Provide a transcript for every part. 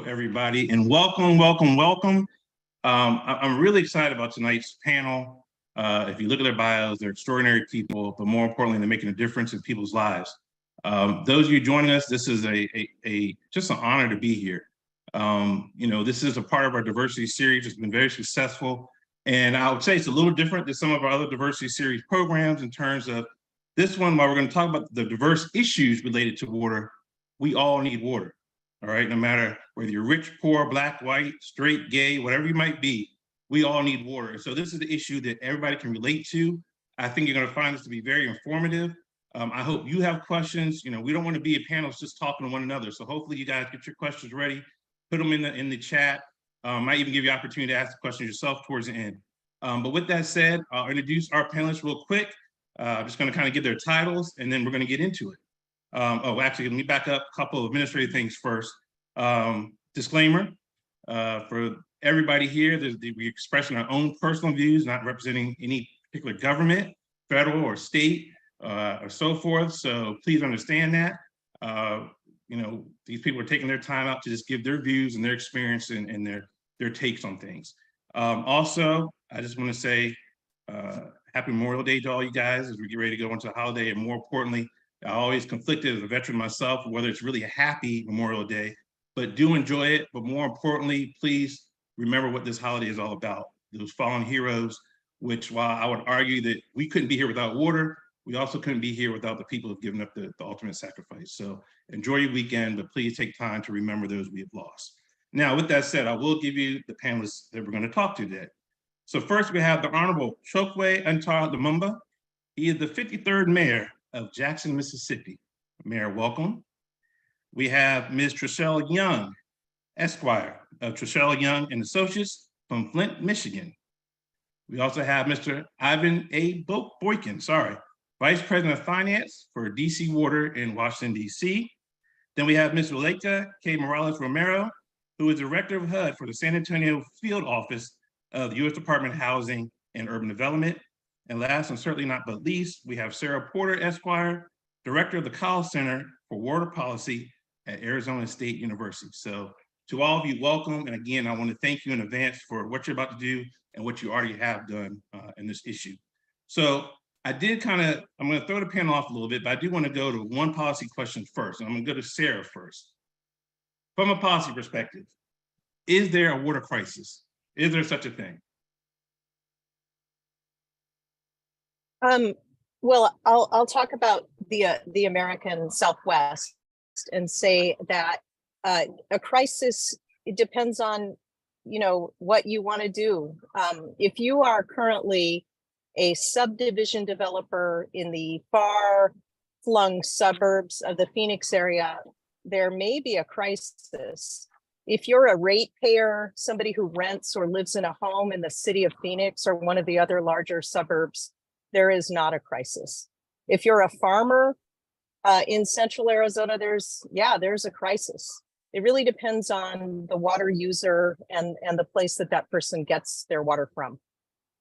everybody, and welcome. I'm really excited about tonight's panel. If you look at their bios, they're extraordinary people, but more importantly, they're making a difference in people's lives. Those of you joining us, this is just an honor to be here. This is a part of our diversity series. It's been very successful, and I would say it's a little different than some of our other diversity series programs in terms of this one. While we're going to talk about the diverse issues related to water, we all need water. All right, no matter whether you're rich, poor, black, white, straight, gay, whatever you might be, we all need water. So this is the issue that everybody can relate to. I think you're going to find this to be very informative. I hope you have questions. We don't want to be a panel just talking to one another. So hopefully you guys get your questions ready, put them in the chat. Might even give you the opportunity to ask the questions yourself towards the end. But with that said, I'll introduce our panelists real quick. I'm just going to kind of give their titles, and then we're going to get into it. Actually, let me back up a couple of administrative things first. Disclaimer, for everybody here, we're expressing our own personal views, not representing any particular government, federal or state, or so forth. So please understand that. These people are taking their time out to just give their views and their experience and their takes on things. Also, I just want to say happy Memorial Day to all you guys as we get ready to go into the holiday, and more importantly, I always conflicted as a veteran myself, whether it's really a happy Memorial Day, but do enjoy it. But more importantly, please remember what this holiday is all about. Those fallen heroes, which while I would argue that we couldn't be here without water, we also couldn't be here without the people who've given up the ultimate sacrifice. So enjoy your weekend, but please take time to remember those we have lost. Now, with that said, I will give you the panelists that we're going to talk to today. So first we have the Honorable Chokwe Antar Lumumba. He is the 53rd mayor of Jackson, Mississippi. Mayor, welcome. We have Ms. Trishelle Young, Esquire of Trishelle Young and Associates from Flint, Michigan. We also have Mr. Ivan A. Boykin, Vice President of Finance for DC Water in Washington, DC. Then we have Ms. Zuleika K. Morales Romero, who is Director of HUD for the San Antonio Field Office of the U.S. Department of Housing and Urban Development. And last and certainly not but least, we have Sarah Porter, Esquire, Director of the Cowell Center for Water Policy at Arizona State University. So to all of you, welcome. And again, I want to thank you in advance for what you're about to do and what you already have done in this issue. So I'm going to throw the panel off a little bit, but I do want to go to one policy question first. And I'm going to go to Sarah first. From a policy perspective, is there a water crisis? Is there such a thing? Well, I'll talk about the American Southwest and say that a crisis, it depends on what you want to do. If you are currently a subdivision developer in the far-flung suburbs of the Phoenix area, there may be a crisis. If you're a ratepayer, somebody who rents or lives in a home in the city of Phoenix or one of the other larger suburbs, there is not a crisis. If you're a farmer in central Arizona, there's a crisis. It really depends on the water user and the place that person gets their water from.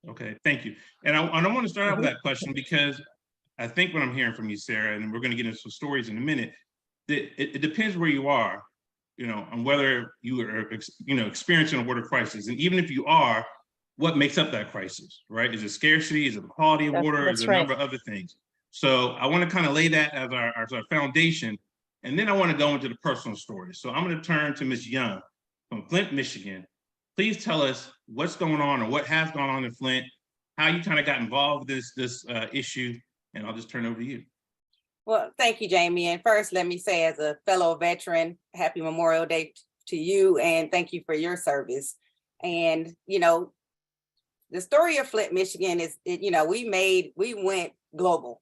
Okay, thank you. And I want to start out with that question because I think what I'm hearing from you, Sarah, and we're going to get into some stories in a minute, that it depends where you are, on whether you are, experiencing a water crisis. And even if you are, what makes up that crisis, right? Is it scarcity? Is it the quality of water? Is it a number of other things? So I want to kind of lay that as our foundation. And then I want to go into the personal stories. So I'm going to turn to Ms. Young from Flint, Michigan. Please tell us what's going on or what has gone on in Flint, how you kind of got involved with this issue, and I'll just turn it over to you. Well, thank you, Jamie. And first, let me say as a fellow veteran, happy Memorial Day to you, and thank you for your service. And, the story of Flint, Michigan is, we went global.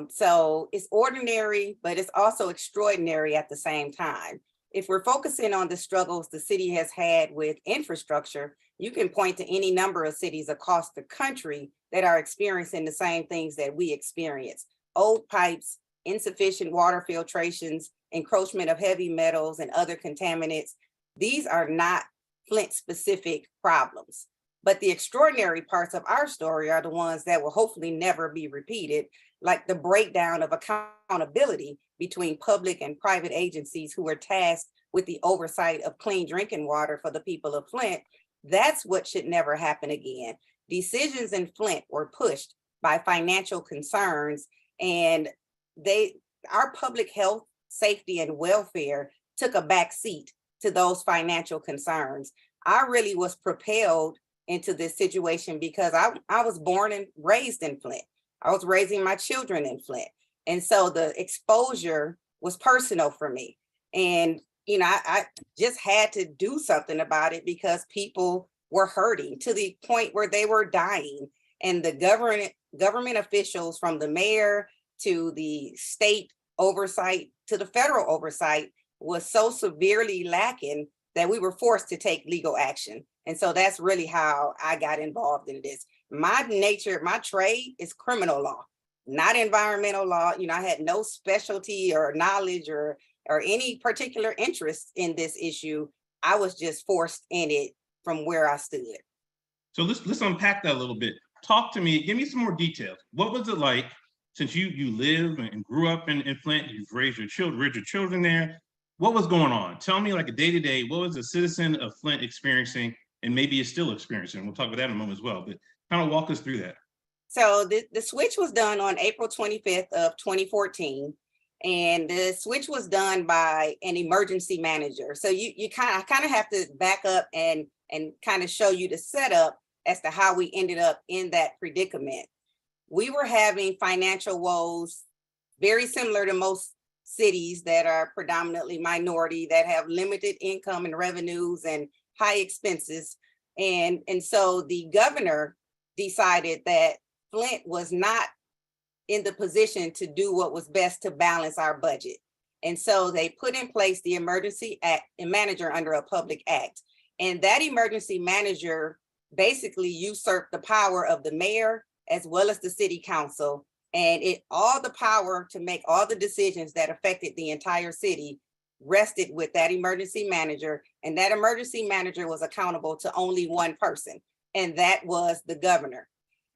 So it's ordinary, but it's also extraordinary at the same time. If we're focusing on the struggles the city has had with infrastructure, you can point to any number of cities across the country that are experiencing the same things that we experience. Old pipes, insufficient water filtrations, encroachment of heavy metals and other contaminants. These are not Flint-specific problems. But the extraordinary parts of our story are the ones that will hopefully never be repeated, like the breakdown of accountability between public and private agencies who are tasked with the oversight of clean drinking water for the people of Flint. That's what should never happen again. Decisions in Flint were pushed by financial concerns, and our public health, safety, and welfare took a back seat to those financial concerns. I really was propelled into this situation because I was born and raised in Flint. I was raising my children in Flint. And so the exposure was personal for me. And, I just had to do something about it because people were hurting to the point where they were dying. And the government officials, from the mayor to the state oversight to the federal oversight, was so severely lacking that we were forced to take legal action. And so that's really how I got involved in this. My trade is criminal law, not environmental law. I had no specialty or knowledge or any particular interest in this issue. I was just forced in it from where I stood. So let's unpack that a little bit. Talk to me, give me some more details. What was it like, since you live and grew up in Flint, you've raised your children there? What was going on? Tell me, like, a day-to-day, what was a citizen of Flint experiencing, and maybe is still experiencing? We'll talk about that in a moment as well, but kind of walk us through that. So the switch was done on April 25th of 2014. And the switch was done by an emergency manager. So you kind of have to back up and kind of show you the setup as to how we ended up in that predicament. We were having financial woes very similar to most cities that are predominantly minority, that have limited income and revenues and high expenses. And so the governor decided that Flint was not in the position to do what was best to balance our budget. And so they put in place the emergency manager under a public act. And that emergency manager basically usurped the power of the mayor as well as the city council, and all the power to make all the decisions that affected the entire city rested with that emergency manager. And that emergency manager was accountable to only one person, and that was the governor.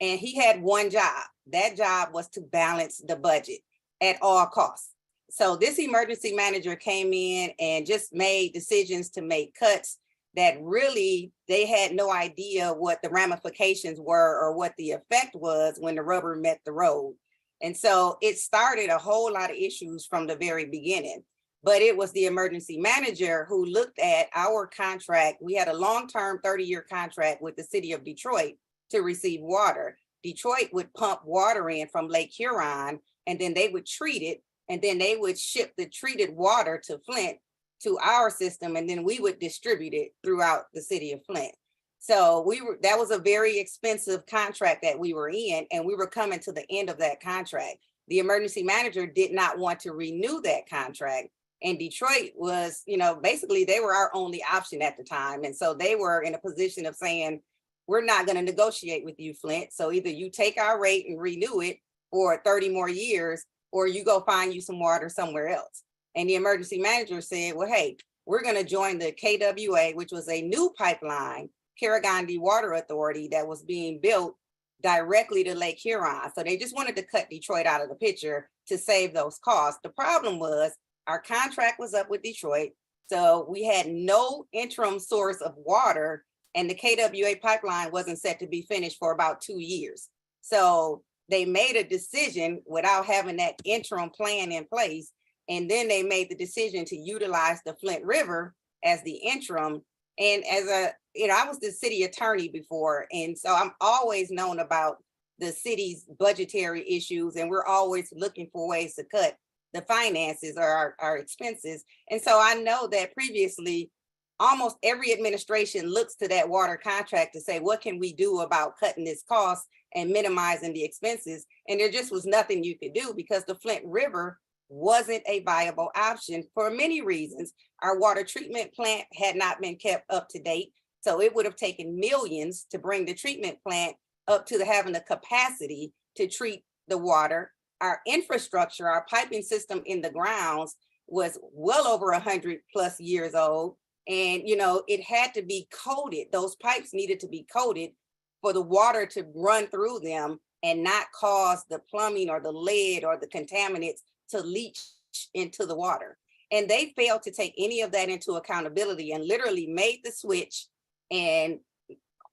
And he had one job. That job was to balance the budget at all costs. So this emergency manager came in and just made decisions to make cuts that really they had no idea what the ramifications were or what the effect was when the rubber met the road. And so it started a whole lot of issues from the very beginning. But it was the emergency manager who looked at our contract. We had a long-term 30-year contract with the city of Detroit to receive water. Detroit would pump water in from Lake Huron, and then they would treat it, and then they would ship the treated water to Flint, to our system, and then we would distribute it throughout the city of Flint. So that was a very expensive contract that we were in, and we were coming to the end of that contract. The emergency manager did not want to renew that contract, and Detroit was, basically they were our only option at the time. And so they were in a position of saying, we're not going to negotiate with you, Flint. So either you take our rate and renew it for 30 more years, or you go find you some water somewhere else. And the emergency manager said, well, hey, we're going to join the KWA, which was a new pipeline, Carragandi Water Authority, that was being built directly to Lake Huron. So they just wanted to cut Detroit out of the picture to save those costs. The problem was our contract was up with Detroit. So we had no interim source of water, and the KWA pipeline wasn't set to be finished for about 2 years. So they made a decision without having that interim plan in place. And then they made the decision to utilize the Flint River as the interim. And I was the city attorney before. And so I'm always known about the city's budgetary issues. And we're always looking for ways to cut the finances or our expenses. And so I know that previously, almost every administration looks to that water contract to say, what can we do about cutting this cost and minimizing the expenses? And there just was nothing you could do because the Flint River wasn't a viable option for many reasons. Our water treatment plant had not been kept up to date. So it would have taken millions to bring the treatment plant up to having the capacity to treat the water. Our infrastructure, our piping system in the grounds was well over 100+ years old. And, it had to be coated. Those pipes needed to be coated for the water to run through them and not cause the plumbing or the lead or the contaminants to leach into the water. And they failed to take any of that into accountability and literally made the switch. And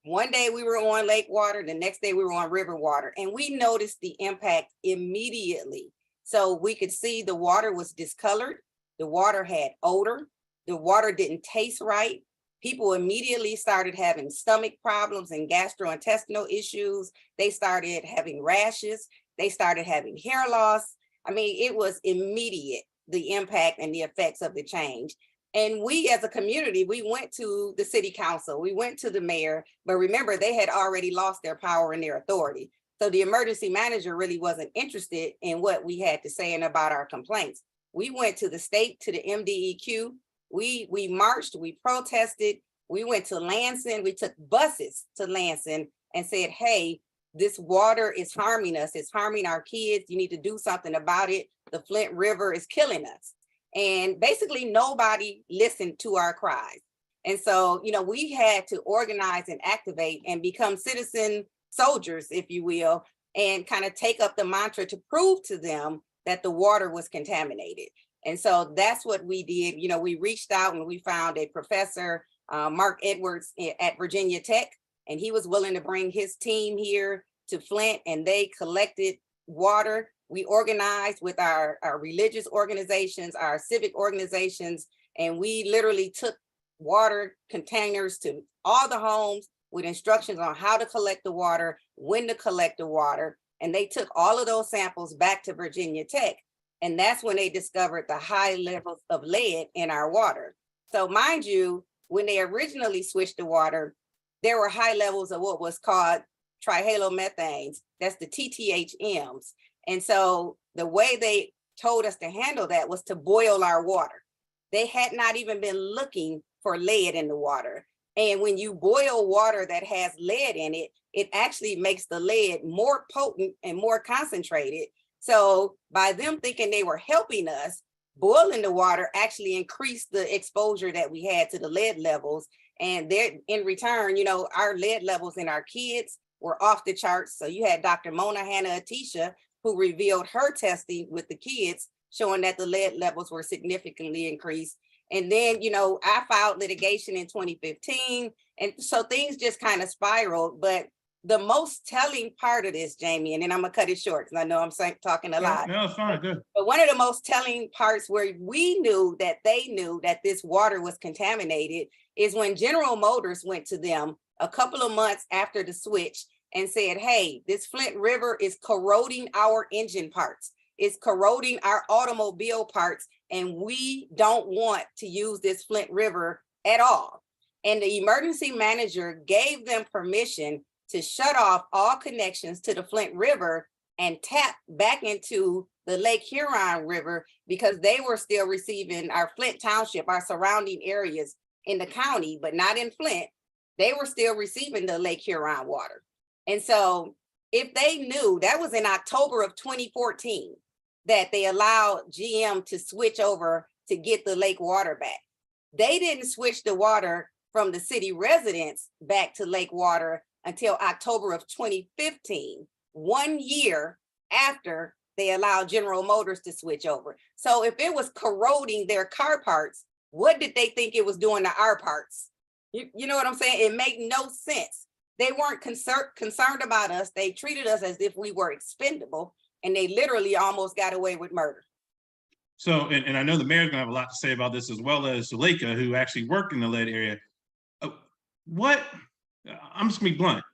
one day we were on lake water, the next day we were on river water, and we noticed the impact immediately. So we could see the water was discolored, the water had odor, the water didn't taste right. People immediately started having stomach problems and gastrointestinal issues. They started having rashes. They started having hair loss. I mean, it was immediate, the impact and the effects of the change. And we as a community, we went to the city council, we went to the mayor, but remember, they had already lost their power and their authority. So the emergency manager really wasn't interested in what we had to say and about our complaints. We went to the state, to the MDEQ. We marched, we protested, we went to Lansing, we took buses to Lansing and said, hey, this water is harming us, it's harming our kids, you need to do something about it. The Flint River is killing us. And basically nobody listened to our cries. And so, you know, we had to organize and activate and become citizen soldiers, if you will, and kind of take up the mantra to prove to them that the water was contaminated. And so that's what we did. You know, we reached out and we found a professor, Mark Edwards at Virginia Tech, and he was willing to bring his team here to Flint, and they collected water. We organized with our religious organizations, our civic organizations, and we literally took water containers to all the homes with instructions on how to collect the water, when to collect the water. And they took all of those samples back to Virginia Tech. And that's when they discovered the high levels of lead in our water. So mind you, when they originally switched the water, there were high levels of what was called trihalomethanes, that's the TTHMs. And so the way they told us to handle that was to boil our water. They had not even been looking for lead in the water. And when you boil water that has lead in it, it actually makes the lead more potent and more concentrated. So by them thinking they were helping us, boiling the water actually increased the exposure that we had to the lead levels. And in return, you know, our lead levels in our kids were off the charts. So you had Dr. Mona Hanna-Attisha, who revealed her testing with the kids, showing that the lead levels were significantly increased. And then, you know, I filed litigation in 2015. And so things just kind of spiraled. But the most telling part of this, Jamie, and then I'm gonna cut it short because I know I'm talking a lot. No, it's fine, good. But one of the most telling parts where we knew that they knew that this water was contaminated is when General Motors went to them a couple of months after the switch and said, hey, this Flint River is corroding our engine parts. It's corroding our automobile parts, and we don't want to use this Flint River at all. And the emergency manager gave them permission to shut off all connections to the Flint River and tap back into the Lake Huron River because they were still receiving our Flint Township, our surrounding areas in the county, but not in Flint. They were still receiving the Lake Huron water. And so if they knew, that was in October of 2014, that they allowed GM to switch over to get the lake water back. They didn't switch the water from the city residents back to lake water until October of 2015, 1 year after they allowed General Motors to switch over. So if it was corroding their car parts, what did they think it was doing to our parts? You know what I'm saying? It made no sense. They weren't concerned about us. They treated us as if we were expendable, and they literally almost got away with murder. So, and I know the mayor's gonna have a lot to say about this, as well as Zuleika, who actually worked in the lead area. I'm just gonna be blunt.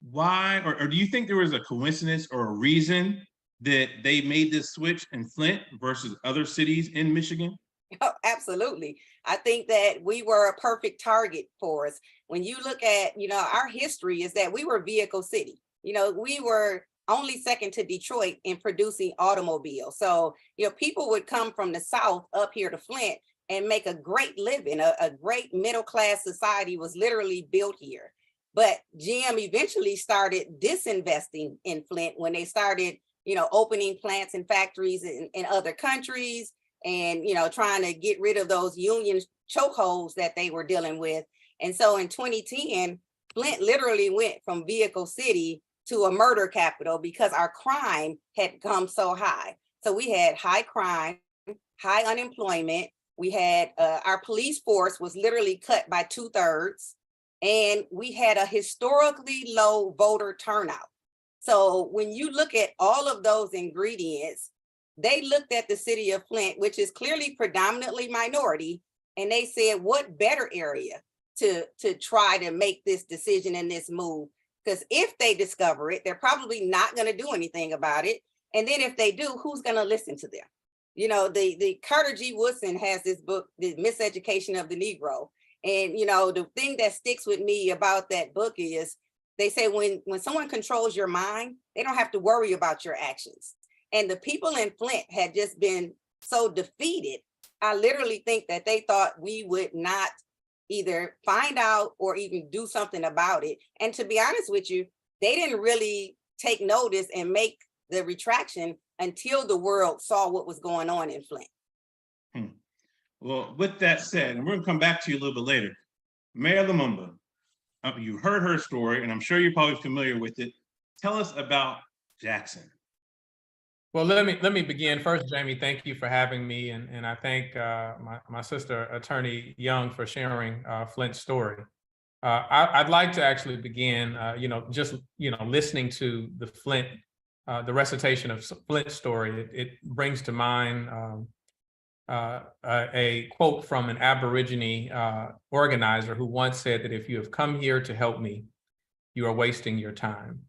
Why, or do you think there was a coincidence or a reason that they made this switch in Flint versus other cities in Michigan? Oh, absolutely. I think that we were a perfect target for us. When you look at, you know, our history is that we were vehicle city. You know, we were only second to Detroit in producing automobiles. So, you know, people would come from the South up here to Flint and make a great living. A great middle-class society was literally built here. But GM eventually started disinvesting in Flint when they started, you know, opening plants and factories in other countries, and, you know, trying to get rid of those union chokeholds that they were dealing with. And so in 2010, Flint literally went from vehicle city to a murder capital because our crime had come so high. So we had high crime, high unemployment. We had our police force was literally cut by 2/3, and we had a historically low voter turnout. So when you look at all of those ingredients, they looked at the city of Flint, which is clearly predominantly minority, and they said, what better area to try to make this decision and this move? Because if they discover it, they're probably not going to do anything about it. And then if they do, who's going to listen to them? You know, the Carter G. Woodson has this book, The Miseducation of the Negro. And, you know, the thing that sticks with me about that book is they say when someone controls your mind, they don't have to worry about your actions. And the people in Flint had just been so defeated. I literally think that they thought we would not either find out or even do something about it. And to be honest with you, they didn't really take notice and make the retraction until the world saw what was going on in Flint. Well, with that said, and we're gonna come back to you a little bit later, Mayor Lumumba, you heard her story, and I'm sure you're probably familiar with it. Tell us about Jackson. Well, let me begin first, Jamie. Thank you for having me, and I thank my sister, Attorney Young, for sharing Flint's story. I'd like to actually begin, just listening to the recitation of Flint's story. It brings to mind a quote from an Aborigine organizer who once said that if you have come here to help me, you are wasting your time.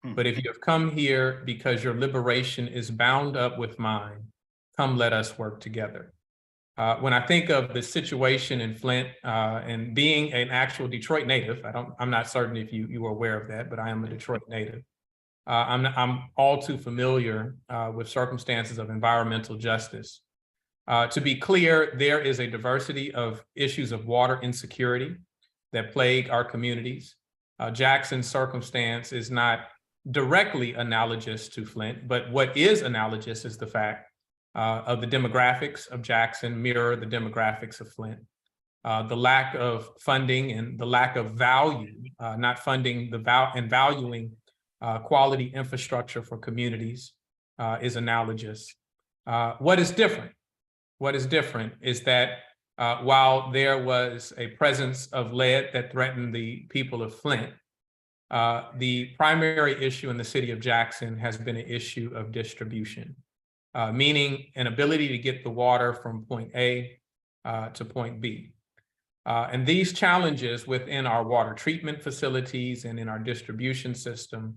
But if you have come here because your liberation is bound up with mine, come let us work together. When I think of the situation in Flint and being an actual Detroit native, I'm not certain if you were aware of that, but I am a Detroit native. I'm all too familiar with circumstances of environmental justice. To be clear, there is a diversity of issues of water insecurity that plague our communities. Jackson's circumstance is not directly analogous to Flint, but what is analogous is the fact of the demographics of Jackson mirror the demographics of Flint. The lack of funding and the lack of value, not funding and valuing quality infrastructure for communities is analogous. What is different? What is different is that while there was a presence of lead that threatened the people of Flint, the primary issue in the city of Jackson has been an issue of distribution, meaning an ability to get the water from point A to point B. And these challenges within our water treatment facilities and in our distribution system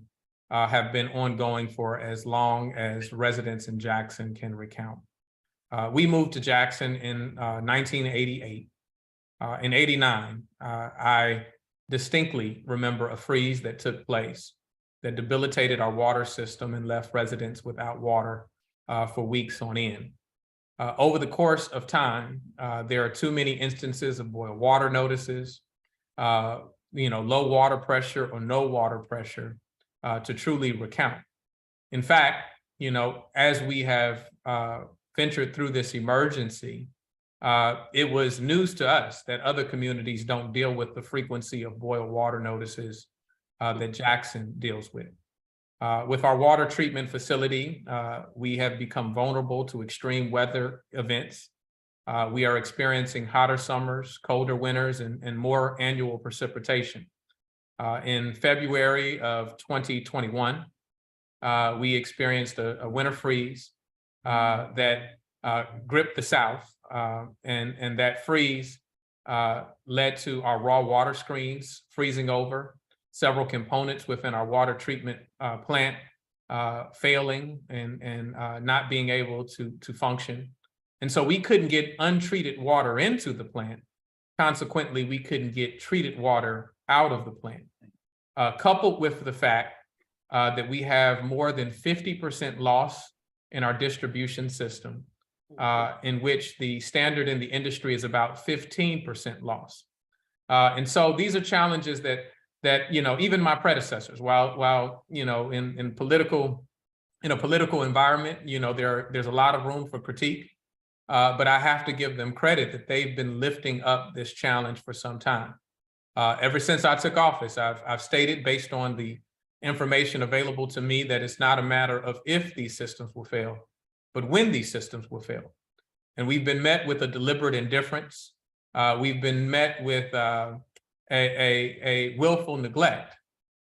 have been ongoing for as long as residents in Jackson can recount. We moved to Jackson in 1988. In '89, I distinctly remember a freeze that took place that debilitated our water system and left residents without water for weeks on end. Over the course of time, there are too many instances of boil water notices, low water pressure or no water pressure to truly recount. In fact, as we have ventured through this emergency, it was news to us that other communities don't deal with the frequency of boil water notices that Jackson deals with. With our water treatment facility, we have become vulnerable to extreme weather events. We are experiencing hotter summers, colder winters, and more annual precipitation. In February of 2021, we experienced a winter freeze that gripped the South, and that freeze led to our raw water screens freezing over, several components within our water treatment plant failing and not being able to function. And so we couldn't get untreated water into the plant. Consequently, we couldn't get treated water out of the plant. Coupled with the fact that we have more than 50% loss in our distribution system, in which the standard in the industry is about 15% loss. And so these are challenges that even my predecessors, while in a political environment, there's a lot of room for critique, but I have to give them credit that they've been lifting up this challenge for some time. Ever since I took office, I've stated, based on the information available to me, that it's not a matter of if these systems will fail, but when these systems will fail. And we've been met with a deliberate indifference. We've been met with a willful neglect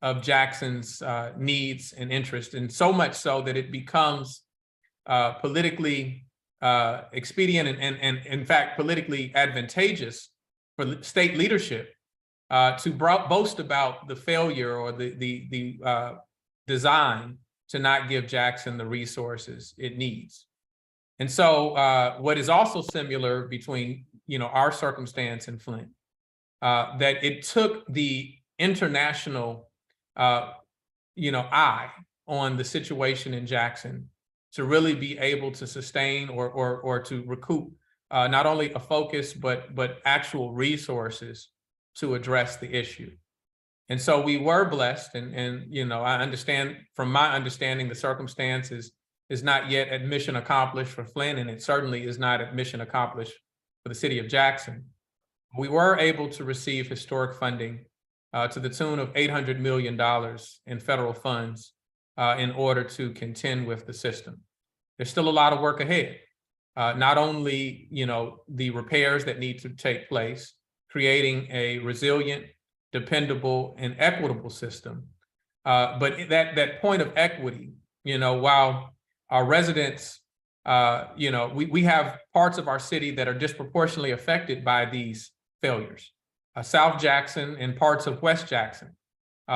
of Jackson's needs and interests, and so much so that it becomes politically expedient and in fact, politically advantageous for state leadership to boast about the failure or the design to not give Jackson the resources it needs. And so what is also similar between, our circumstance in Flint, that it took the international, eye on the situation in Jackson to really be able to sustain or to recoup not only a focus, but actual resources to address the issue. And so we were blessed, and I understand, from my understanding, the circumstances is not yet at mission accomplished for Flint, and it certainly is not at mission accomplished for the city of Jackson. We were able to receive historic funding to the tune of $800 million in federal funds in order to contend with the system. There's still a lot of work ahead. Not only, the repairs that need to take place, creating a resilient, dependable, and equitable system, but that point of equity, while our residents, we have parts of our city that are disproportionately affected by these failures. South Jackson and parts of West Jackson,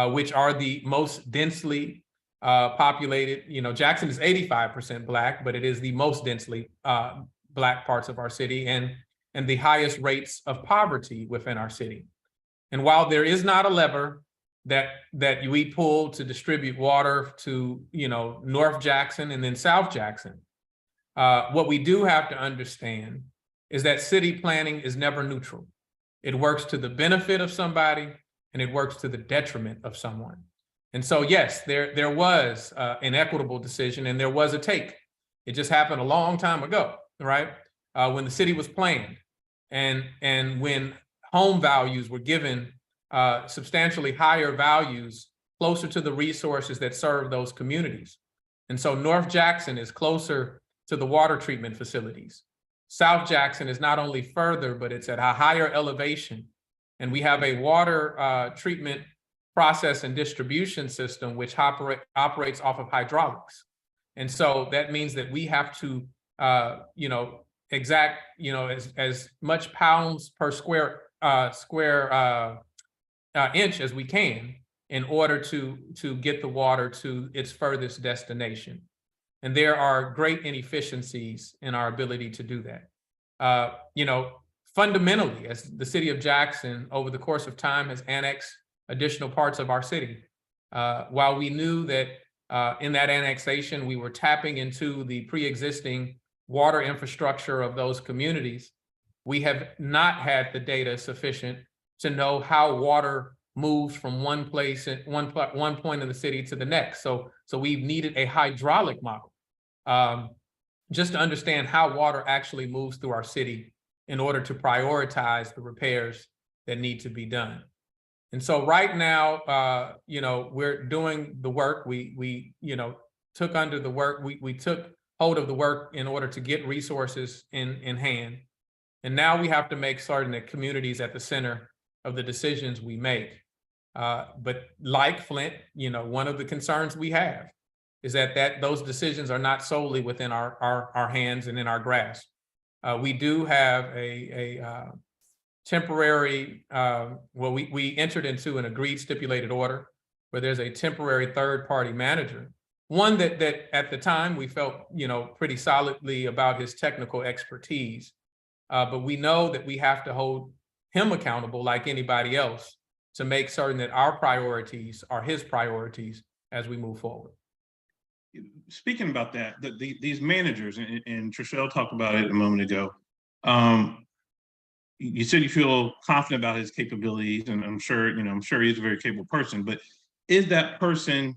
which are the most densely populated. Jackson is 85% Black, but it is the most densely Black parts of our city and the highest rates of poverty within our city. And while there is not a lever that we pull to distribute water to, North Jackson and then South Jackson, what we do have to understand is that city planning is never neutral. It works to the benefit of somebody and it works to the detriment of someone. And so, yes, there was an equitable decision and there was a take. It just happened a long time ago, right? When the city was planned and when home values were given substantially higher values closer to the resources that serve those communities. And so North Jackson is closer to the water treatment facilities. South Jackson is not only further, but it's at a higher elevation. And we have a water treatment process and distribution system which operates off of hydraulics. And so that means that we have to, exact, as much pounds per square inch as we can in order to get the water to its furthest destination. And there are great inefficiencies in our ability to do that. Fundamentally, as the city of Jackson over the course of time has annexed additional parts of our city, while we knew that in that annexation, we were tapping into the pre-existing water infrastructure of those communities, we have not had the data sufficient to know how water moves from one place at one point in the city to the next. So we've needed a hydraulic model just to understand how water actually moves through our city in order to prioritize the repairs that need to be done. And so right now, we're doing the work. We took under the work. We took hold of the work in order to get resources in hand. And now we have to make certain that community is at the center of the decisions we make. But like Flint, one of the concerns we have is that those decisions are not solely within our hands and in our grasp. We do have a temporary, we entered into an agreed stipulated order where there's a temporary third-party manager, one that at the time we felt, pretty solidly about his technical expertise. But we know that we have to hold him accountable like anybody else to make certain that our priorities are his priorities as we move forward. Speaking about that, these managers, and Trishelle talked about it a moment ago, you said you feel confident about his capabilities, and I'm sure he's a very capable person, but is that person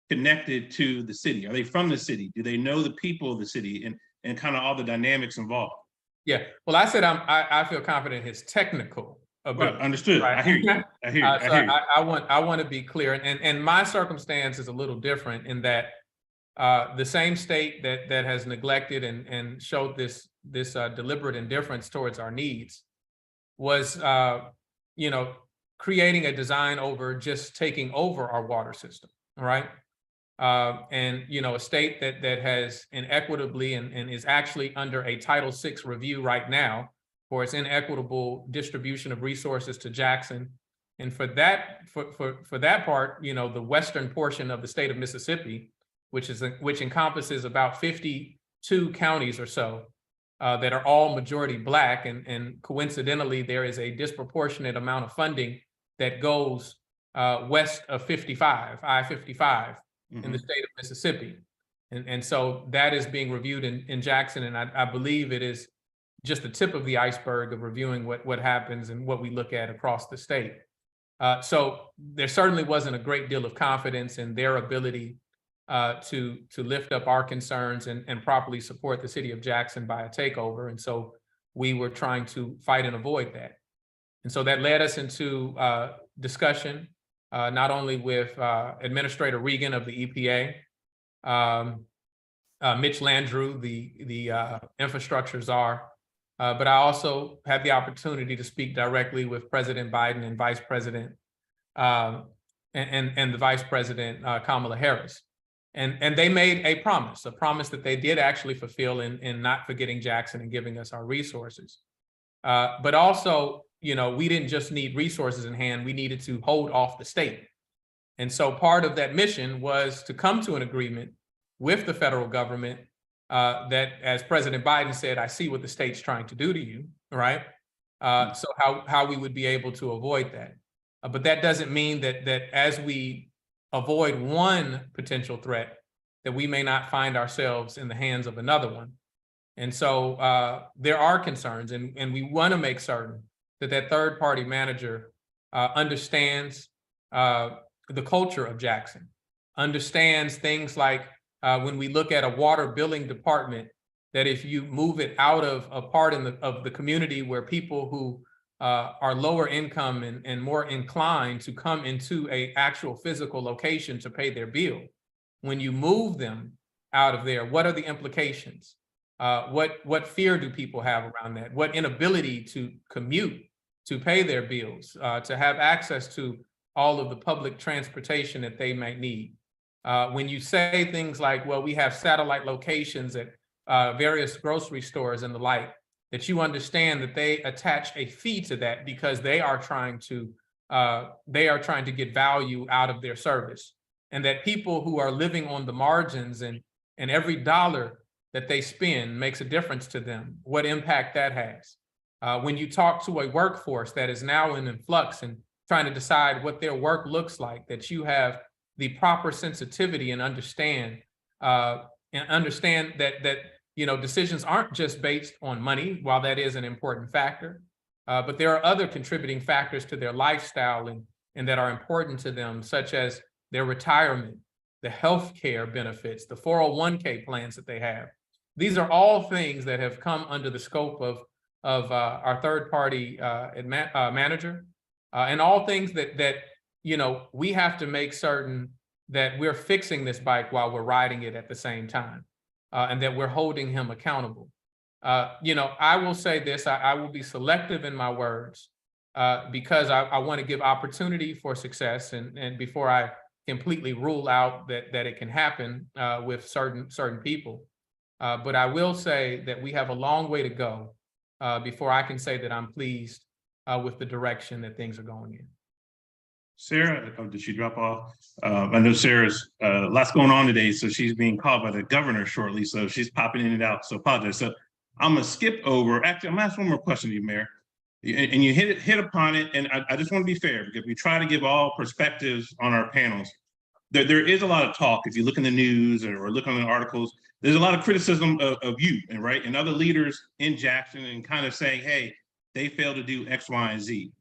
connected to the city? Are they from the city? Do they know the people of the city and kind of all the dynamics involved? Yeah, well, I said I feel confident in his technical ability. Right, understood. Right? I hear you. I hear you. I want to be clear, and my circumstance is a little different in that The same state that has neglected and showed this deliberate indifference towards our needs was, creating a design over just taking over our water system, all right? And, a state that has inequitably and is actually under a Title VI review right now for its inequitable distribution of resources to Jackson. And for that part, the western portion of the state of Mississippi, which encompasses about 52 counties or so, that are all majority Black, and coincidentally, there is a disproportionate amount of funding that goes west of I-55 in the state of Mississippi. And so that is being reviewed in Jackson, and I believe it is just the tip of the iceberg of reviewing what happens and what we look at across the state. So there certainly wasn't a great deal of confidence in their ability to lift up our concerns and properly support the city of Jackson by a takeover. And so we were trying to fight and avoid that. And so that led us into discussion, not only with Administrator Regan of the EPA, Mitch Landrieu, the infrastructure czar, but I also had the opportunity to speak directly with President Biden and Vice President and the Vice President Kamala Harris. And they made a promise that they did actually fulfill in not forgetting Jackson and giving us our resources. But also, we didn't just need resources in hand, we needed to hold off the state. And so part of that mission was to come to an agreement with the federal government that, as President Biden said, I see what the state's trying to do to you, right? So how we would be able to avoid that. But that doesn't mean that as we avoid one potential threat, that we may not find ourselves in the hands of another one. And so there are concerns, and we want to make certain that third-party manager understands the culture of Jackson, understands things like when we look at a water billing department, that if you move it out of a part of the community where people who are lower income and more inclined to come into a actual physical location to pay their bill, when you move them out of there, what are the implications? What fear do people have around that? What inability to commute, to pay their bills, to have access to all of the public transportation that they might need? When you say things like, well, we have satellite locations at various grocery stores and the like, that you understand that they attach a fee to that because they are trying to get value out of their service, and that people who are living on the margins and every dollar that they spend makes a difference to them, what impact that has. When you talk to a workforce that is now in flux and trying to decide what their work looks like, that you have the proper sensitivity and understand that decisions aren't just based on money, while that is an important factor, but there are other contributing factors to their lifestyle and that are important to them, such as their retirement, the healthcare benefits, the 401k plans that they have. These are all things that have come under the scope of our third-party manager, and all things that we have to make certain that we're fixing this bike while we're riding it at the same time, and that we're holding him accountable. I will say this, I will be selective in my words because I want to give opportunity for success, and before I completely rule out that it can happen with certain people. But I will say that we have a long way to go before I can say that I'm pleased with the direction that things are going in. Sarah, did she drop off? I know Sarah's lots going on today, so she's being called by the governor shortly, so she's popping in and out, so apologize. So I'm gonna skip over, actually, I'm gonna ask one more question to you, Mayor. And you hit upon it, and I just want to be fair, because we try to give all perspectives on our panels. There is a lot of talk, if you look in the news or look on the articles, there's a lot of criticism of you and other leaders in Jackson, and kind of saying, hey, they failed to do X, Y, and Z.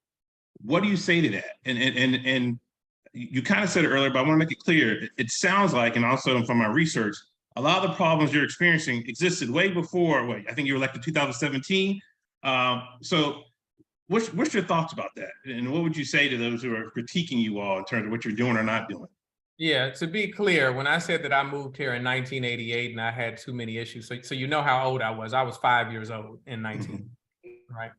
What do you say to that? And you kind of said it earlier, but I want to make it clear. It sounds like, and also from my research, a lot of the problems you're experiencing existed way before, I think you were elected 2017. So what's your thoughts about that? And what would you say to those who are critiquing you all in terms of what you're doing or not doing? Yeah, to be clear, when I said that I moved here in 1988 and I had too many issues, so you know how old I was. I was 5 years old in 19, right?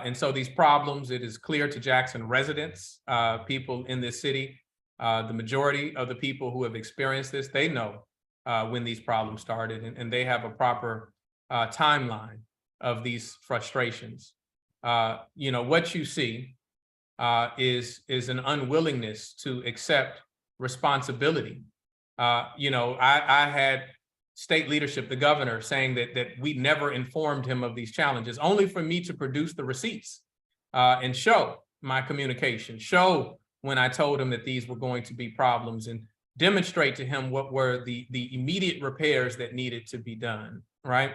And so these problems, it is clear to Jackson residents, people in this city, the majority of the people who have experienced this, they know when these problems started, and they have a proper timeline of these frustrations. You know, what you see is an unwillingness to accept responsibility. You know, I had state leadership, the governor, saying that we never informed him of these challenges, only for me to produce the receipts and show my communication, show when I told him that these were going to be problems, and demonstrate to him what were the immediate repairs that needed to be done, right?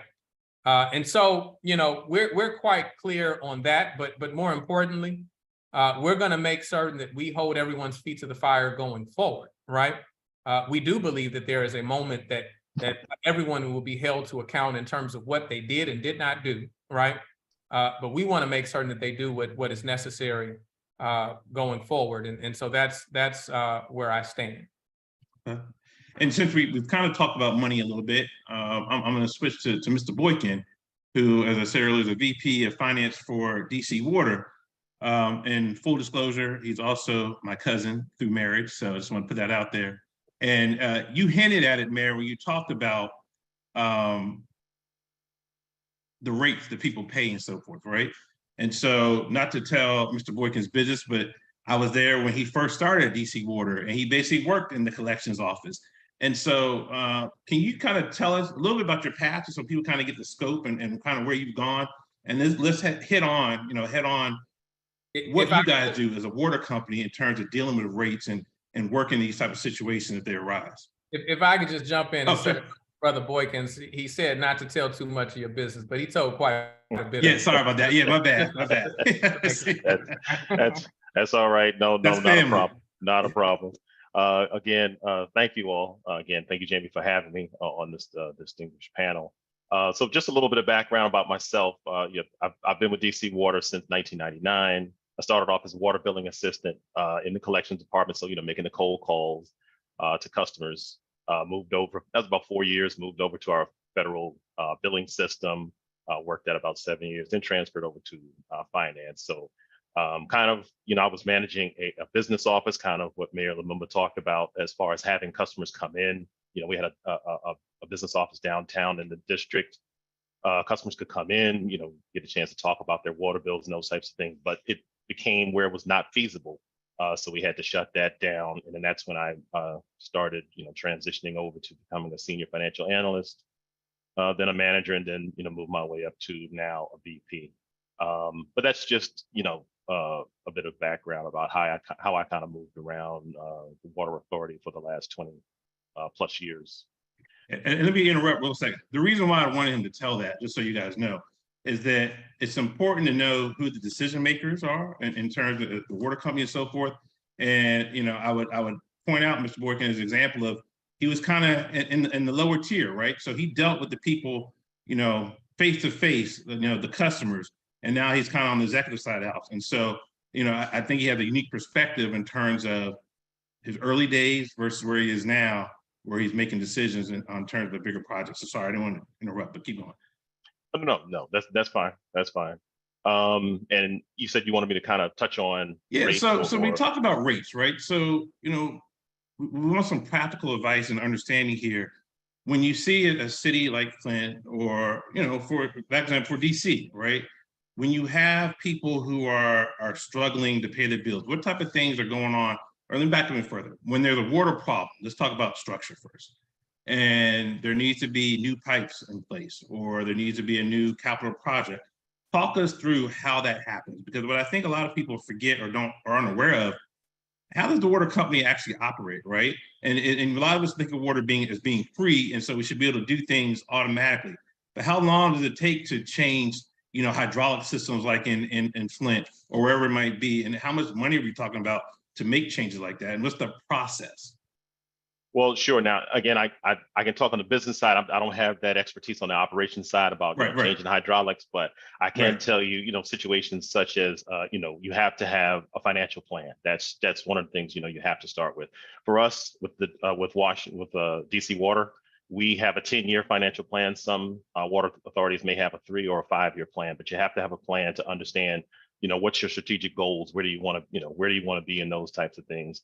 And so, you know, we're quite clear on that, but more importantly, we're going to make certain that we hold everyone's feet to the fire going forward, right? We do believe that there is a moment that everyone will be held to account in terms of what they did and did not do, right? But we want to make certain that they do what is necessary going forward, and so that's where I stand. And since we've kind of talked about money a little bit, I'm going to switch to Mr. Boykin, who, as I said earlier, is a VP of Finance for DC Water. And full disclosure, he's also my cousin through marriage, so I just want to put that out there. And you hinted at it, Mayor, when you talked about the rates that people pay and so forth, right? And so, not to tell Mr. Boykin's business, but I was there when he first started at DC Water, and he basically worked in the collections office. And so, can you kind of tell us a little bit about your path, so people kind of get the scope and kind of where you've gone? And let's hit on, what you guys do as a water company in terms of dealing with rates and working these type of situations if they arise. If I could just jump in and say, sure. Brother Boykin, he said not to tell too much of your business, but he told quite a bit. Yeah, sorry about that. Yeah, my bad. That's all right. No, That's not family. a problem. Not a problem. Again, thank you all. Again, thank you, Jamie, for having me on this distinguished panel. So just a little bit of background about myself. I've been with DC Water since 1999. I started off as a water billing assistant in the collections department, so making the cold calls to customers. Moved over. That was about 4 years. Moved over to our federal billing system. Worked at about 7 years, then transferred over to finance. So kind of, I was managing a business office, kind of what Mayor Lumumba talked about as far as having customers come in. We had a business office downtown in the district. Customers could come in, get a chance to talk about their water bills and those types of things, but it became where it was not feasible. So we had to shut that down. And then that's when I started, transitioning over to becoming a senior financial analyst, then a manager, and then, moved my way up to now a VP. But that's just, a bit of background about how I kind of moved around the water authority for the last 20 plus years. And let me interrupt real second. The reason why I wanted him to tell that, just so you guys know, is that it's important to know who the decision makers are in terms of the water company and so forth. And I would point out Mr. Boykin as an example of, he was kind of in the lower tier, right? So he dealt with the people, face to face, the customers, and now he's kind of on the executive side of the house. And so, I think he has a unique perspective in terms of his early days versus where he is now, where he's making decisions on terms of the bigger projects. So sorry, I didn't want to interrupt, but keep going. No, that's fine. That's fine. And you said you wanted me to kind of touch on. Yeah, so we talked about rates, right? So, we want some practical advice and understanding here. When you see a city like Flint, or, for example, for DC, right? When you have people who are struggling to pay their bills, what type of things are going on? Or let me back even further. When there's a water problem, let's talk about structure first. And there needs to be new pipes in place, or there needs to be a new capital project. Talk us through how that happens, because what I think a lot of people forget or aren't aware of, how does the water company actually operate, right? And a lot of us think of water as being free, and so we should be able to do things automatically. But how long does it take to change, hydraulic systems like in Flint or wherever it might be, and how much money are we talking about to make changes like that, and what's the process? Well, sure. Now, again, I can talk on the business side. I don't have that expertise on the operations side about Right, right. changing hydraulics, but I can Right. tell you, situations such as, you have to have a financial plan. That's one of the things, you have to start with. For us, with DC Water, we have a 10-year financial plan. Some water authorities may have a 3 or a 5-year plan, but you have to have a plan to understand, what's your strategic goals? Where do you want to be in those types of things?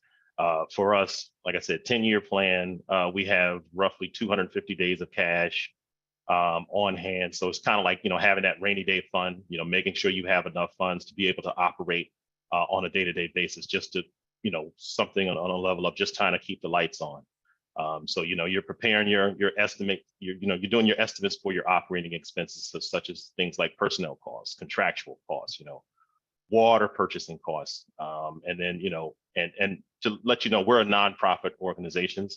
For us, like I said, 10-year plan, we have roughly 250 days of cash on hand. So it's kind of like, having that rainy day fund, making sure you have enough funds to be able to operate on a day-to-day basis, just to, something on a level of just trying to keep the lights on. So, you're preparing your estimate, you're doing your estimates for your operating expenses, such as things like personnel costs, contractual costs, water purchasing costs. And then, and to let you know, we're a nonprofit organization.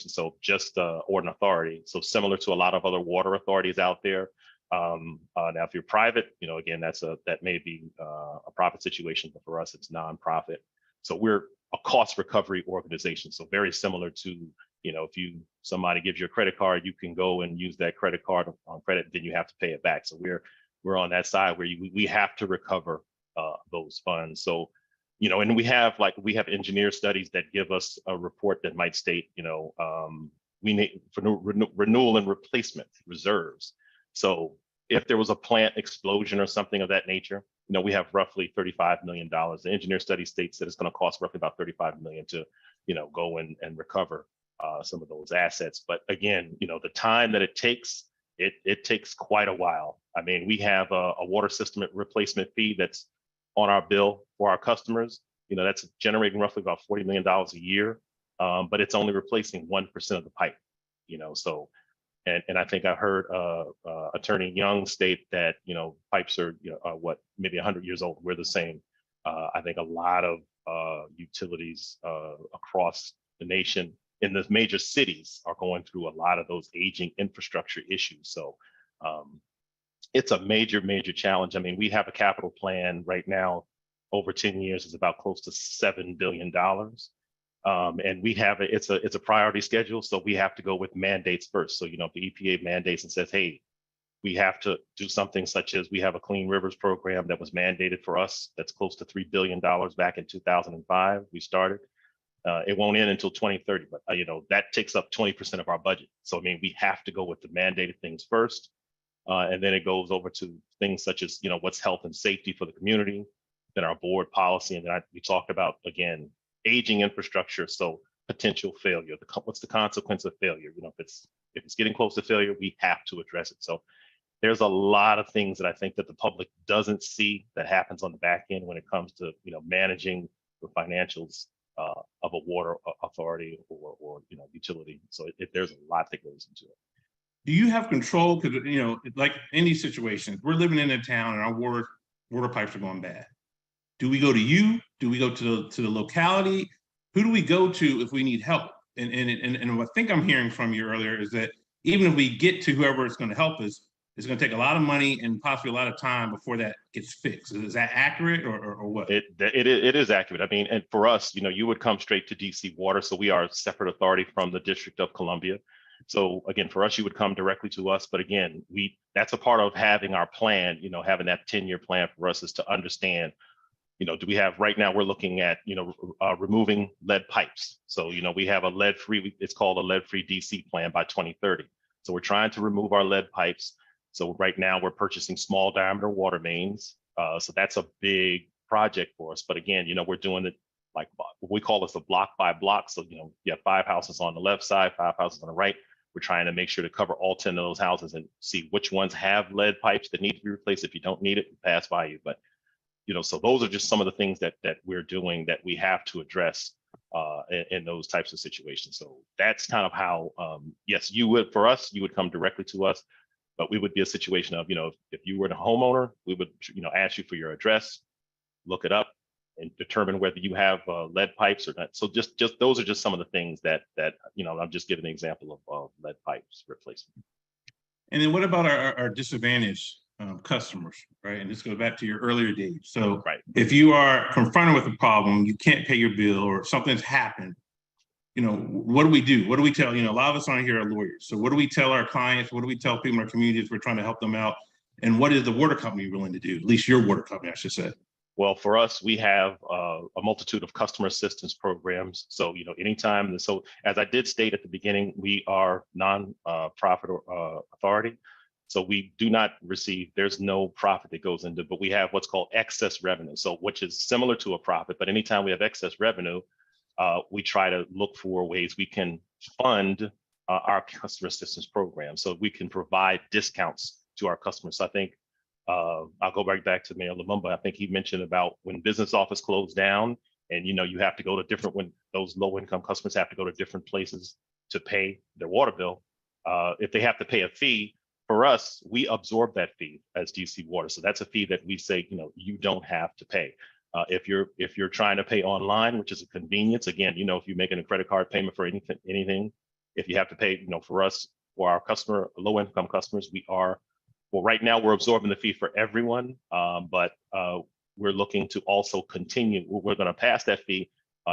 So just or an authority. So similar to a lot of other water authorities out there. Now, if you're private, again, that may be a profit situation, but for us, it's nonprofit. So we're a cost recovery organization. So very similar to, if somebody gives you a credit card, you can go and use that credit card on credit, then you have to pay it back. So we're on that side where we have to recover those funds. So, and we have engineer studies that give us a report that might state, we need for renewal and replacement reserves. So if there was a plant explosion or something of that nature, we have roughly $35 million. The engineer study states that it's going to cost roughly about $35 million to, go and recover some of those assets. But again, the time that it takes, it takes quite a while. I mean, we have a water system replacement fee that's on our bill for our customers. That's generating roughly about $40 million a year, but it's only replacing 1% of the pipe. So, and I think I heard Attorney Young state that pipes are maybe 100 years old. We're the same. I think a lot of utilities across the nation in the major cities are going through a lot of those aging infrastructure issues. So it's a major challenge. I mean, we have a capital plan right now over 10 years is about close to $7 billion. And we have it's a priority schedule. So we have to go with mandates first. So, if the EPA mandates and says, hey, we have to do something such as we have a Clean Rivers program that was mandated for us. That's close to $3 billion back in 2005. We started. It won't end until 2030, but that takes up 20% of our budget. So, I mean, we have to go with the mandated things first. And then it goes over to things such as, what's health and safety for the community, then our board policy. And then we talked about, again, aging infrastructure. So potential failure, what's the consequence of failure? If it's getting close to failure, we have to address it. So there's a lot of things that I think that the public doesn't see that happens on the back end when it comes to, managing the financials of a water authority or utility. So there's a lot that goes into it. Do you have control? Because, like in these situations, we're living in a town and our water pipes are going bad. Do we go to you? Do we go to the locality? Who do we go to if we need help? And what I think I'm hearing from you earlier is that even if we get to whoever is going to help us, it's going to take a lot of money and possibly a lot of time before that gets fixed. Is that accurate or what? It is accurate. I mean, and for us, you would come straight to DC Water. So we are a separate authority from the District of Columbia. So again, for us, you would come directly to us. But again, that's a part of having our plan, having that 10-year plan for us is to understand, do we have right now we're looking at, removing lead pipes. So, we have a lead-free, it's called a lead-free DC plan by 2030. So we're trying to remove our lead pipes. So right now we're purchasing small diameter water mains. So that's a big project for us. But again, we're doing it like we call this a block by block. So, you have 5 houses on the left side, 5 houses on the right. We're trying to make sure to cover all 10 of those houses and see which ones have lead pipes that need to be replaced. If you don't need it, pass by you. But, so those are just some of the things that we're doing that we have to address in those types of situations. So that's kind of how, yes, you would come directly to us, but we would be a situation of, if you were a homeowner, we would, ask you for your address, look it up, and determine whether you have lead pipes or not. So just those are just some of the things that I'm just giving an example of lead pipes replacement. And then what about our disadvantaged customers, right? And this goes back to your earlier days. So right. If you are confronted with a problem, you can't pay your bill or something's happened, what do we do? What do we tell, a lot of us on here are lawyers. So what do we tell our clients? What do we tell people in our communities? We're trying to help them out. And what is the water company willing to do? At least your water company, I should say. Well, for us, we have a multitude of customer assistance programs. So, anytime, so as I did state at the beginning, we are non-profit authority. So we do not receive, there's no profit that goes into, but we have what's called excess revenue. So which is similar to a profit, but anytime we have excess revenue, we try to look for ways we can fund our customer assistance program. So we can provide discounts to our customers. So I think I'll go back to Mayor Lumumba. I think he mentioned about when business office closed down and, you have to go to when those low income customers have to go to different places to pay their water bill. If they have to pay a fee, for us, we absorb that fee as DC Water. So that's a fee that we say, you don't have to pay. If you're trying to pay online, which is a convenience, again, if you're making a credit card payment for anything, if you have to pay, for us, for our low income customers, right now we're absorbing the fee for everyone, but we're looking to also continue. We're going to pass that fee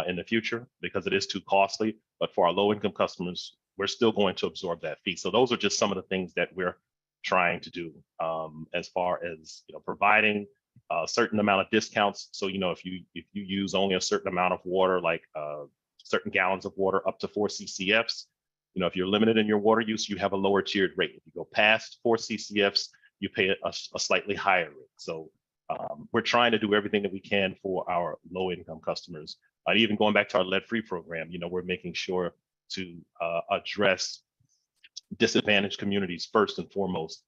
in the future because it is too costly. But for our low income customers, we're still going to absorb that fee. So those are just some of the things that we're trying to do as far as providing a certain amount of discounts. So if you use only a certain amount of water, like certain gallons of water up to 4 CCFs, if you're limited in your water use, you have a lower tiered rate. If you go past 4 CCFs, you pay a slightly higher rate. So we're trying to do everything that we can for our low income customers. Even going back to our lead-free program, we're making sure to address disadvantaged communities first and foremost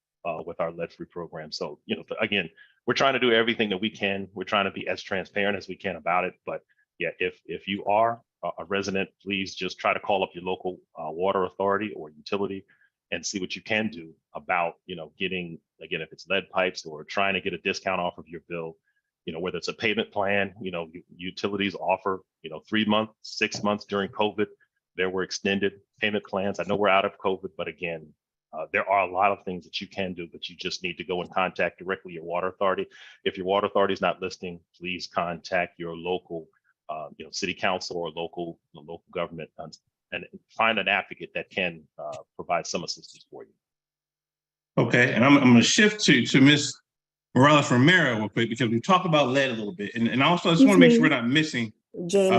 with our lead-free program. So, again, we're trying to do everything that we can. We're trying to be as transparent as we can about it. But yeah, if you are a resident, please just try to call up your local water authority or utility and see what you can do about, getting, again, if it's lead pipes or trying to get a discount off of your bill, whether it's a payment plan, utilities offer, 3 months, 6 months during COVID. There were extended payment plans. I know we're out of COVID, but again, there are a lot of things that you can do, but you just need to go and contact directly your water authority. If your water authority is not listening, please contact your local, city council or local government and find an advocate that can provide some assistance for you. Okay, and I'm going to shift to Ms. Morales Romero real quick because we talked about lead a little bit, and also I just want to make sure we're not missing. Jamie.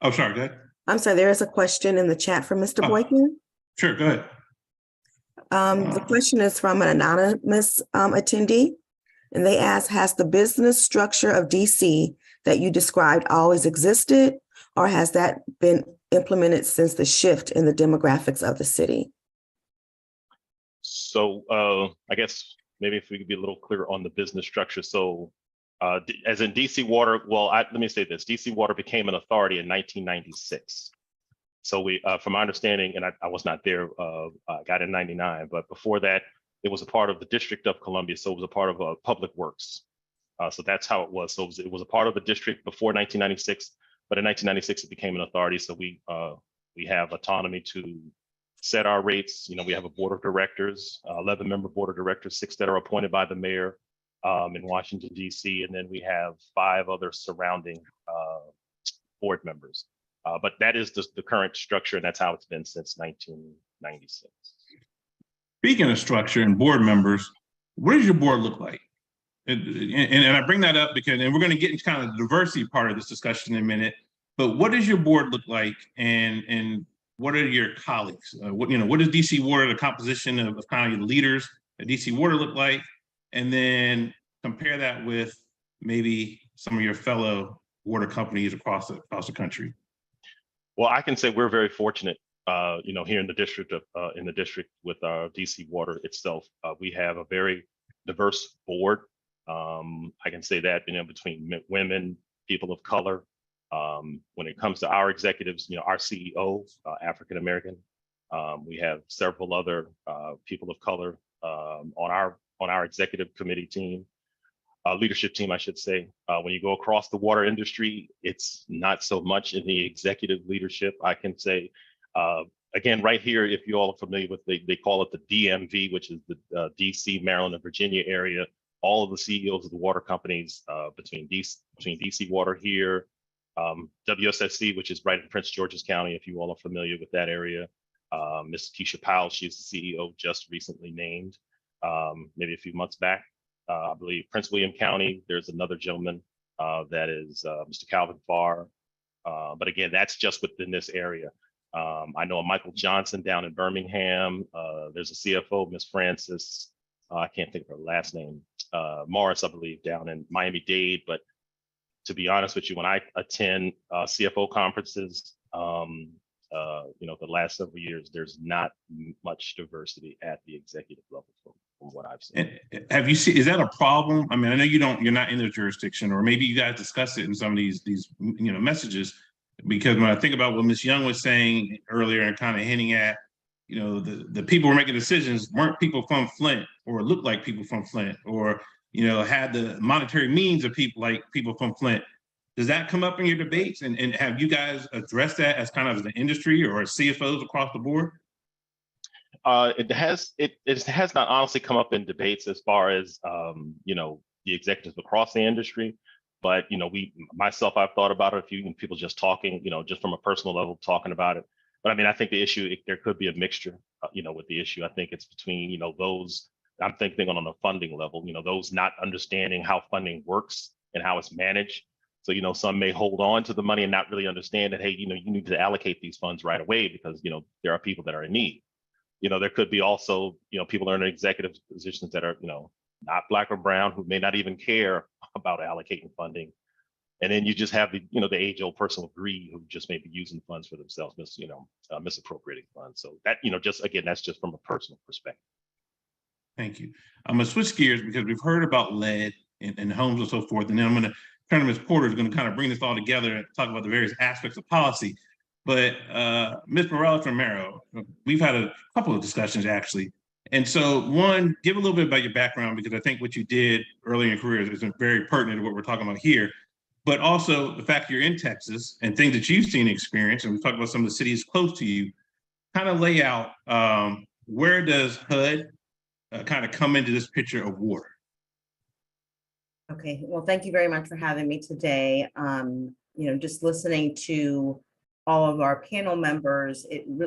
Oh, sorry, go ahead. I'm sorry, there is a question in the chat from Mr. Boykin. Sure, go ahead. The question is from an anonymous attendee, and they ask, has the business structure of DC that you described always existed, or has that been implemented since the shift in the demographics of the city? So I guess maybe if we could be a little clearer on the business structure. So as in DC Water, well, let me say this, DC Water became an authority in 1996. So we, from my understanding, and I was not there, I got in 99, but before that, it was a part of the District of Columbia. So it was a part of Public Works. So that's how it was. So it was a part of the district before 1996, but in 1996, it became an authority. So we have autonomy to set our rates. We have a board of directors, 11-member board of directors, 6 that are appointed by the mayor in Washington, DC. And then we have 5 other surrounding board members. But that is the current structure, and that's how it's been since 1996. Speaking of structure and board members, what does your board look like? And I bring that up because, and we're going to get into kind of the diversity part of this discussion in a minute, but what does your board look like, and what are your colleagues? What does DC Water, the composition of kind of your leaders at DC Water look like? And then compare that with maybe some of your fellow water companies across the country. Well, I can say we're very fortunate, here in the district with DC Water itself. We have a very diverse board. I can say that, between women, people of color. When it comes to our executives, our CEO, African American. We have several other people of color on our executive committee team. Leadership team, I should say. When you go across the water industry, it's not so much in the executive leadership. I can say, again, right here, if you all are familiar with, they call it the DMV, which is the DC, Maryland, and Virginia area. All of the CEOs of the water companies between DC Water here, WSSC, which is right in Prince George's County, if you all are familiar with that area. Ms. Keisha Powell, she's the CEO, just recently named, maybe a few months back. I believe Prince William County, there's another gentleman that is Mr. Calvin Farr. But again, that's just within this area. I know a Michael Johnson down in Birmingham. There's a CFO, Ms. Francis, I can't think of her last name, Morris, I believe, down in Miami-Dade. But to be honest with you, when I attend CFO conferences, the last several years, there's not much diversity at the executive level from what I've seen. And have you seen, is that a problem? I mean, I know you're not in the jurisdiction, or maybe you guys discussed it in some of these messages, because when I think about what Ms. Young was saying earlier and kind of hinting at, the people who were making decisions weren't people from Flint or looked like people from Flint or, had the monetary means of people from Flint. Does that come up in your debates? And have you guys addressed that as kind of as an industry or as CFOs across the board? It has not honestly come up in debates as far as the executives across the industry, but I've thought about it. A few people just talking, just from a personal level, talking about it. But I mean, I think the issue, there could be a mixture, with the issue. I think it's between those. I'm thinking on the funding level, those not understanding how funding works and how it's managed. So, some may hold on to the money and not really understand that, hey, you need to allocate these funds right away because, there are people that are in need. There could be also, people that are in executive positions that are, not Black or brown, who may not even care about allocating funding. And then you just have the, the age-old person with greed who just may be using funds for themselves, misappropriating funds. So that, that's just from a personal perspective. Thank you. I'm gonna switch gears because we've heard about lead in homes and so forth. And then I'm gonna turn to Ms. Porter, who's gonna kind of bring this all together and talk about the various aspects of policy. But Ms. Morales-Romero, we've had a couple of discussions actually. And so one, give a little bit about your background, because I think what you did early in your career is very pertinent to what we're talking about here. But also the fact you're in Texas and things that you've seen and experienced, and we've talked about some of the cities close to you, kind of lay out where does HUD kind of come into this picture of water? Okay, well, thank you very much for having me today. Just listening to all of our panel members,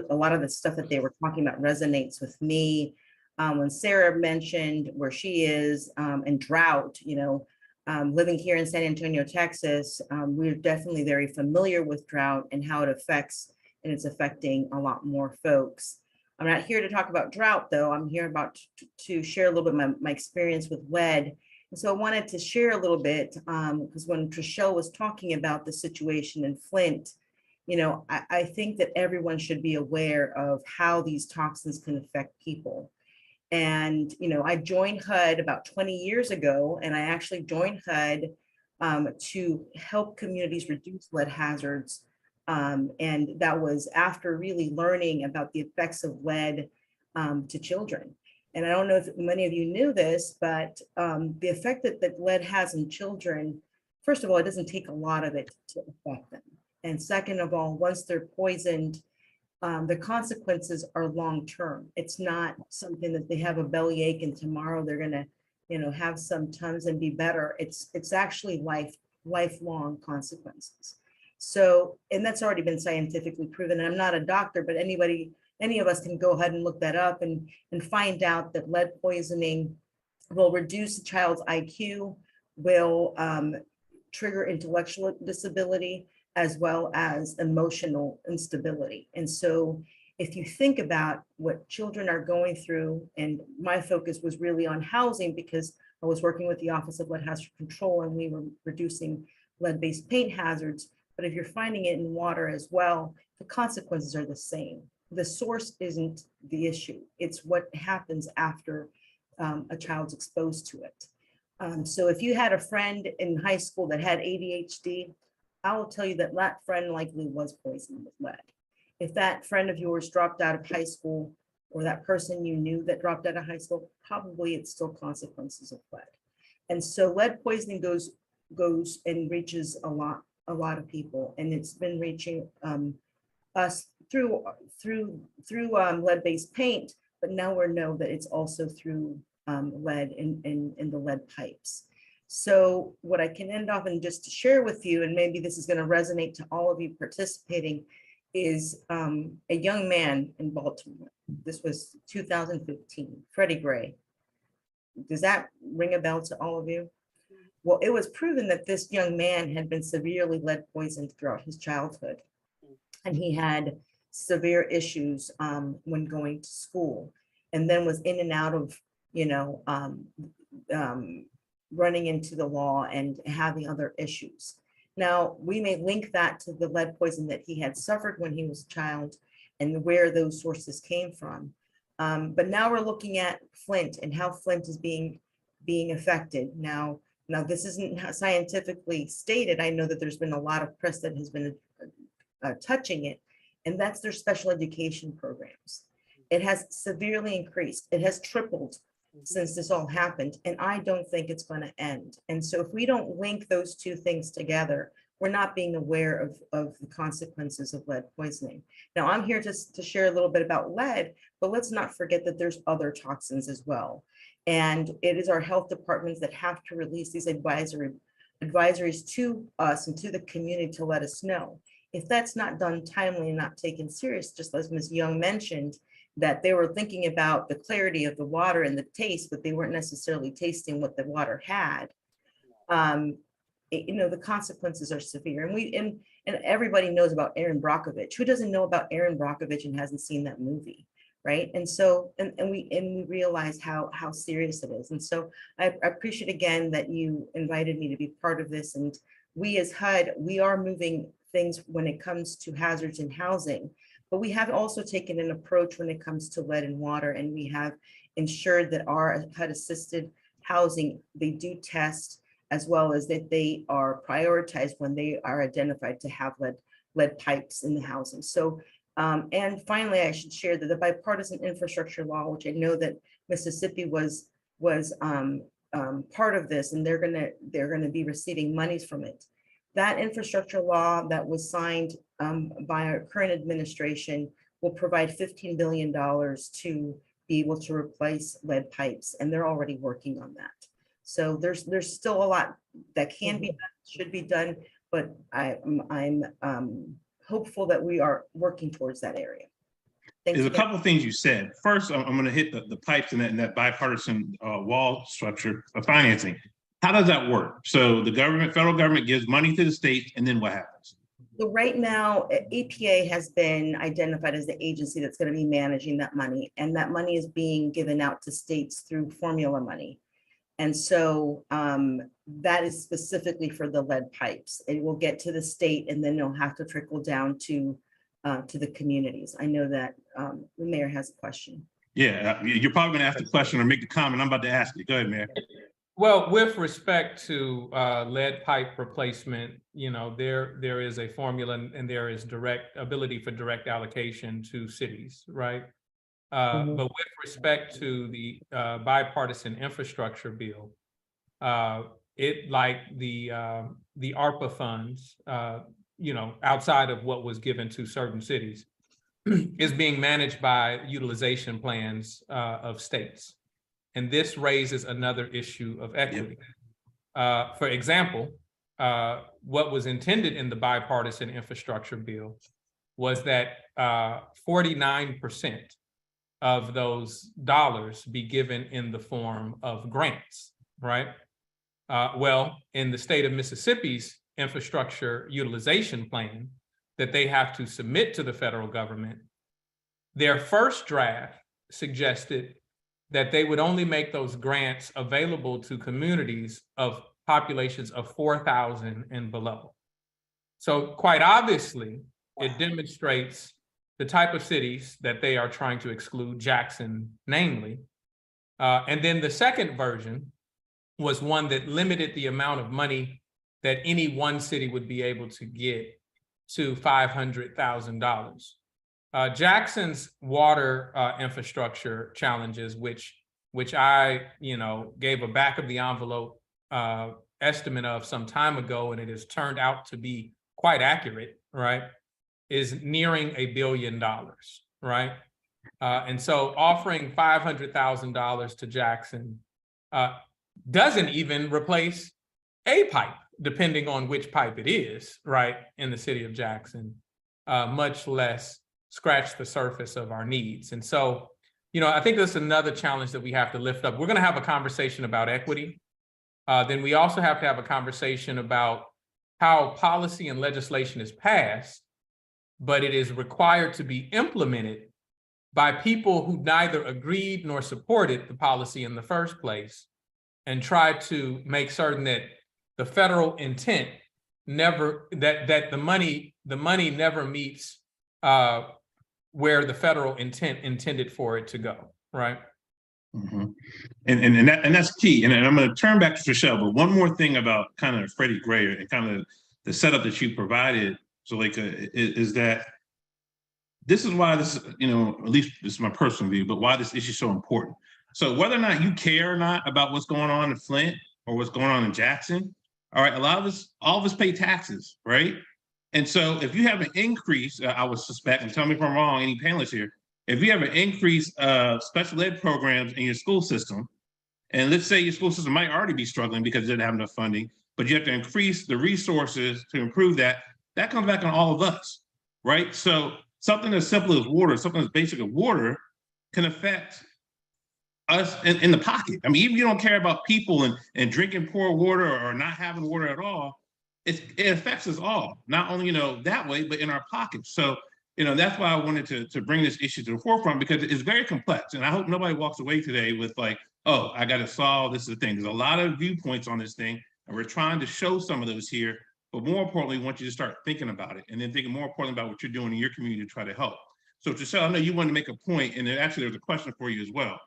a lot of the stuff that they were talking about resonates with me. When Sarah mentioned where she is and drought, living here in San Antonio, Texas, we're definitely very familiar with drought and how it affects, and it's affecting a lot more folks. I'm not here to talk about drought, though. I'm here to share a little bit my experience with lead. And so I wanted to share a little bit because when Trishelle was talking about the situation in Flint, I think that everyone should be aware of how these toxins can affect people. And, I joined HUD about 20 years ago, and I actually joined HUD to help communities reduce lead hazards. And that was after really learning about the effects of lead to children. And I don't know if many of you knew this, but the effect that lead has in children, first of all, it doesn't take a lot of it to affect them. And second of all, once they're poisoned, the consequences are long-term. It's not something that they have a bellyache and tomorrow they're gonna, have some tons and be better. It's actually lifelong consequences. So, and that's already been scientifically proven. And I'm not a doctor, but any of us can go ahead and look that up and find out that lead poisoning will reduce a child's IQ, will trigger intellectual disability, as well as emotional instability. And so if you think about what children are going through, and my focus was really on housing because I was working with the Office of Lead Hazard Control and we were reducing lead-based paint hazards. But if you're finding it in water as well, the consequences are the same. The source isn't the issue. It's what happens after a child's exposed to it. So if you had a friend in high school that had ADHD, I will tell you that that friend likely was poisoned with lead. If that friend of yours dropped out of high school, or that person you knew that dropped out of high school, probably it's still consequences of lead. And so lead poisoning goes and reaches a lot of people, and it's been reaching us through lead-based paint, but now we know that it's also through lead in the lead pipes. So what I can end off and just to share with you, and maybe this is going to resonate to all of you participating, is a young man in Baltimore. This was 2015, Freddie Gray. Does that ring a bell to all of you? Well, it was proven that this young man had been severely lead poisoned throughout his childhood. And he had severe issues when going to school, and then was in and out of, running into the law and having other issues. Now, we may link that to the lead poison that he had suffered when he was a child and where those sources came from. But now we're looking at Flint and how Flint is being affected. Now this isn't scientifically stated. I know that there's been a lot of press that has been touching it, and that's their special education programs. It has severely increased. It has tripled since this all happened, and I don't think it's going to end. And so if we don't link those two things together, we're not being aware of the consequences of lead poisoning. Now, I'm here to share a little bit about lead, but let's not forget that there's other toxins as well. And it is our health departments that have to release these advisories to us and to the community to let us know. If that's not done timely and not taken serious, just as Ms. Young mentioned, that they were thinking about the clarity of the water and the taste, but they weren't necessarily tasting what the water had. The consequences are severe. And everybody knows about Aaron Brockovich. Who doesn't know about Aaron Brockovich and hasn't seen that movie, right? And so, and we realize how serious it is. And so I appreciate again that you invited me to be part of this. And we as HUD, we are moving things when it comes to hazards in housing, but we have also taken an approach when it comes to lead and water, and we have ensured that our HUD assisted housing, they do test, as well as that they are prioritized when they are identified to have lead pipes in the housing. So, and finally, I should share that the bipartisan infrastructure law, which I know that Mississippi was part of this, and they're gonna be receiving monies from it. That infrastructure law that was signed by our current administration will provide $15 billion to be able to replace lead pipes, and they're already working on that. So there's still a lot that can be done, should be done, but I'm hopeful that we are working towards that area. Thanks There's a again. couple of things you said. First, I'm going to hit the pipes in that bipartisan wall structure of financing. How does that work? So the federal government gives money to the state, and then what happens? So right now, EPA has been identified as the agency that's going to be managing that money, and that money is being given out to states through formula money. And so that is specifically for the lead pipes. It will get to the state, and then it'll have to trickle down to the communities. I know that the mayor has a question. Yeah, you're probably going to ask the question or make the comment. I'm about to ask it. Go ahead, Mayor. Well, with respect to lead pipe replacement, there is a formula and there is direct ability for direct allocation to cities, right? But with respect to the bipartisan infrastructure bill, it, like the ARPA funds, outside of what was given to certain cities, is being managed by utilization plans of states. And this raises another issue of equity. For example, what was intended in the bipartisan infrastructure bill was that 49% of those dollars be given in the form of grants, right? Well, in the state of Mississippi's infrastructure utilization plan that they have to submit to the federal government, their first draft suggested that they would only make those grants available to communities of populations of 4,000 and below. So quite obviously, it demonstrates the type of cities that they are trying to exclude, Jackson namely. And then the second version was one that limited the amount of money that any one city would be able to get to $500,000. Jackson's water infrastructure challenges, which I gave a back of the envelope estimate of some time ago, and it has turned out to be quite accurate, right, is nearing $1 billion, right? And so offering $500,000 to Jackson doesn't even replace a pipe, depending on which pipe it is, right, in the city of Jackson, much less scratch the surface of our needs. And so, you know, I think that's another challenge that we have to lift up. We're going to have a conversation about equity. Then we also have to have a conversation about how policy and legislation is passed, but it is required to be implemented by people who neither agreed nor supported the policy in the first place, and try to make certain that the federal intent never, that the money never meets where the federal intent intended for it to go, right? Mhm. And that's key. And I'm going to turn back to Trishelle, but one more thing about kind of Freddie Gray and kind of the setup that you provided, Zuleika, is that this is why this, you know, at least this is my personal view, but why this issue is so important. So whether or not you care or not about what's going on in Flint or what's going on in Jackson, all right, all of us pay taxes, right? And so if you have an increase, I would suspect, and tell me if I'm wrong, any panelists here, if you have an increase of special ed programs in your school system, and let's say your school system might already be struggling because it didn't have enough funding, but you have to increase the resources to improve that, that comes back on all of us, right? So something as simple as water, something as basic as water can affect us in the pocket. I mean, even if you don't care about people and drinking poor water or not having water at all, it affects us all, not only, you know, that way, but in our pockets. So, you know, that's why I wanted to bring this issue to the forefront, because it's very complex. And I hope nobody walks away today with like, oh, I got to solve this is the thing. There's a lot of viewpoints on this thing, and we're trying to show some of those here. But more importantly, we want you to start thinking about it, and then thinking more importantly about what you're doing in your community to try to help. So Trishelle, I know you wanted to make a point, and then actually there's a question for you as well.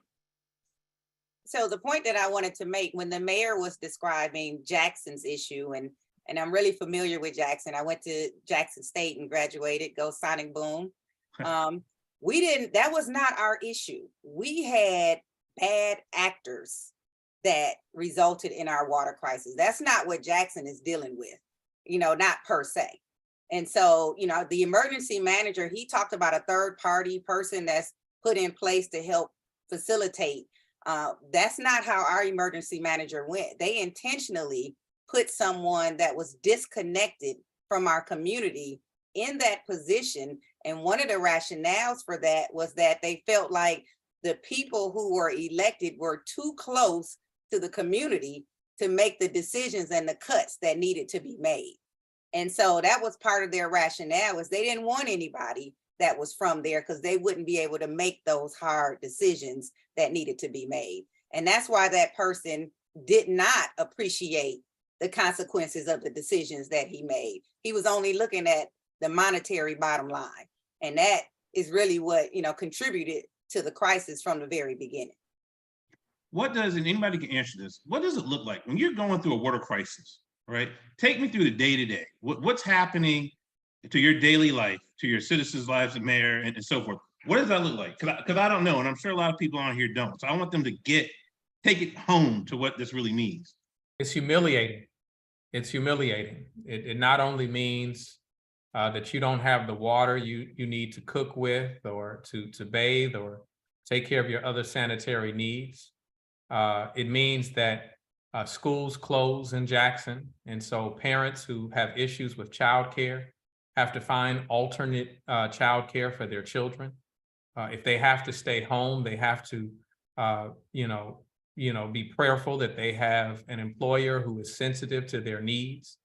So the point that I wanted to make, when the mayor was describing Jackson's issue, and I'm really familiar with Jackson. I went to Jackson State and graduated, go Sonic Boom. That was not our issue. We had bad actors that resulted in our water crisis. That's not what Jackson is dealing with, you know, not per se. And so, you know, the emergency manager, he talked about a third party person that's put in place to help facilitate. That's not how our emergency manager went. They intentionally put someone that was disconnected from our community in that position. And one of the rationales for that was that they felt like the people who were elected were too close to the community to make the decisions and the cuts that needed to be made. And so that was part of their rationale, was they didn't want anybody that was from there because they wouldn't be able to make those hard decisions that needed to be made. And that's why that person did not appreciate the consequences of the decisions that he made. He was only looking at the monetary bottom line. And that is really what, you know, contributed to the crisis from the very beginning. What does, and anybody can answer this, what does it look like when you're going through a water crisis, right? Take me through the day-to-day. What's happening to your daily life, to your citizens' lives, the mayor, and so forth? What does that look like? Because I don't know, and I'm sure a lot of people on here don't. So I want them to take it home to what this really means. It's humiliating. It's humiliating. It not only means that you don't have the water you need to cook with, or to bathe, or take care of your other sanitary needs. It means that schools close in Jackson, and so parents who have issues with childcare have to find alternate childcare for their children. If they have to stay home, they have to, be prayerful that they have an employer who is sensitive to their needs.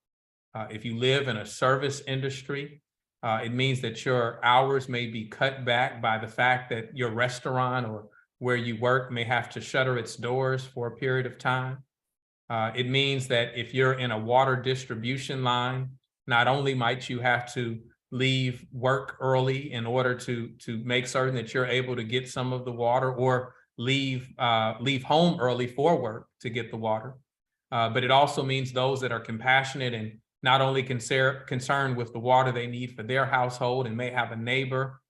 If you live in a service industry, it means that your hours may be cut back by the fact that your restaurant or where you work may have to shutter its doors for a period of time. It means that if you're in a water distribution line, not only might you have to leave work early in order to make certain that you're able to get some of the water, or leave home early for work to get the water, but it also means those that are compassionate and not only concerned with the water they need for their household, and may have a neighbor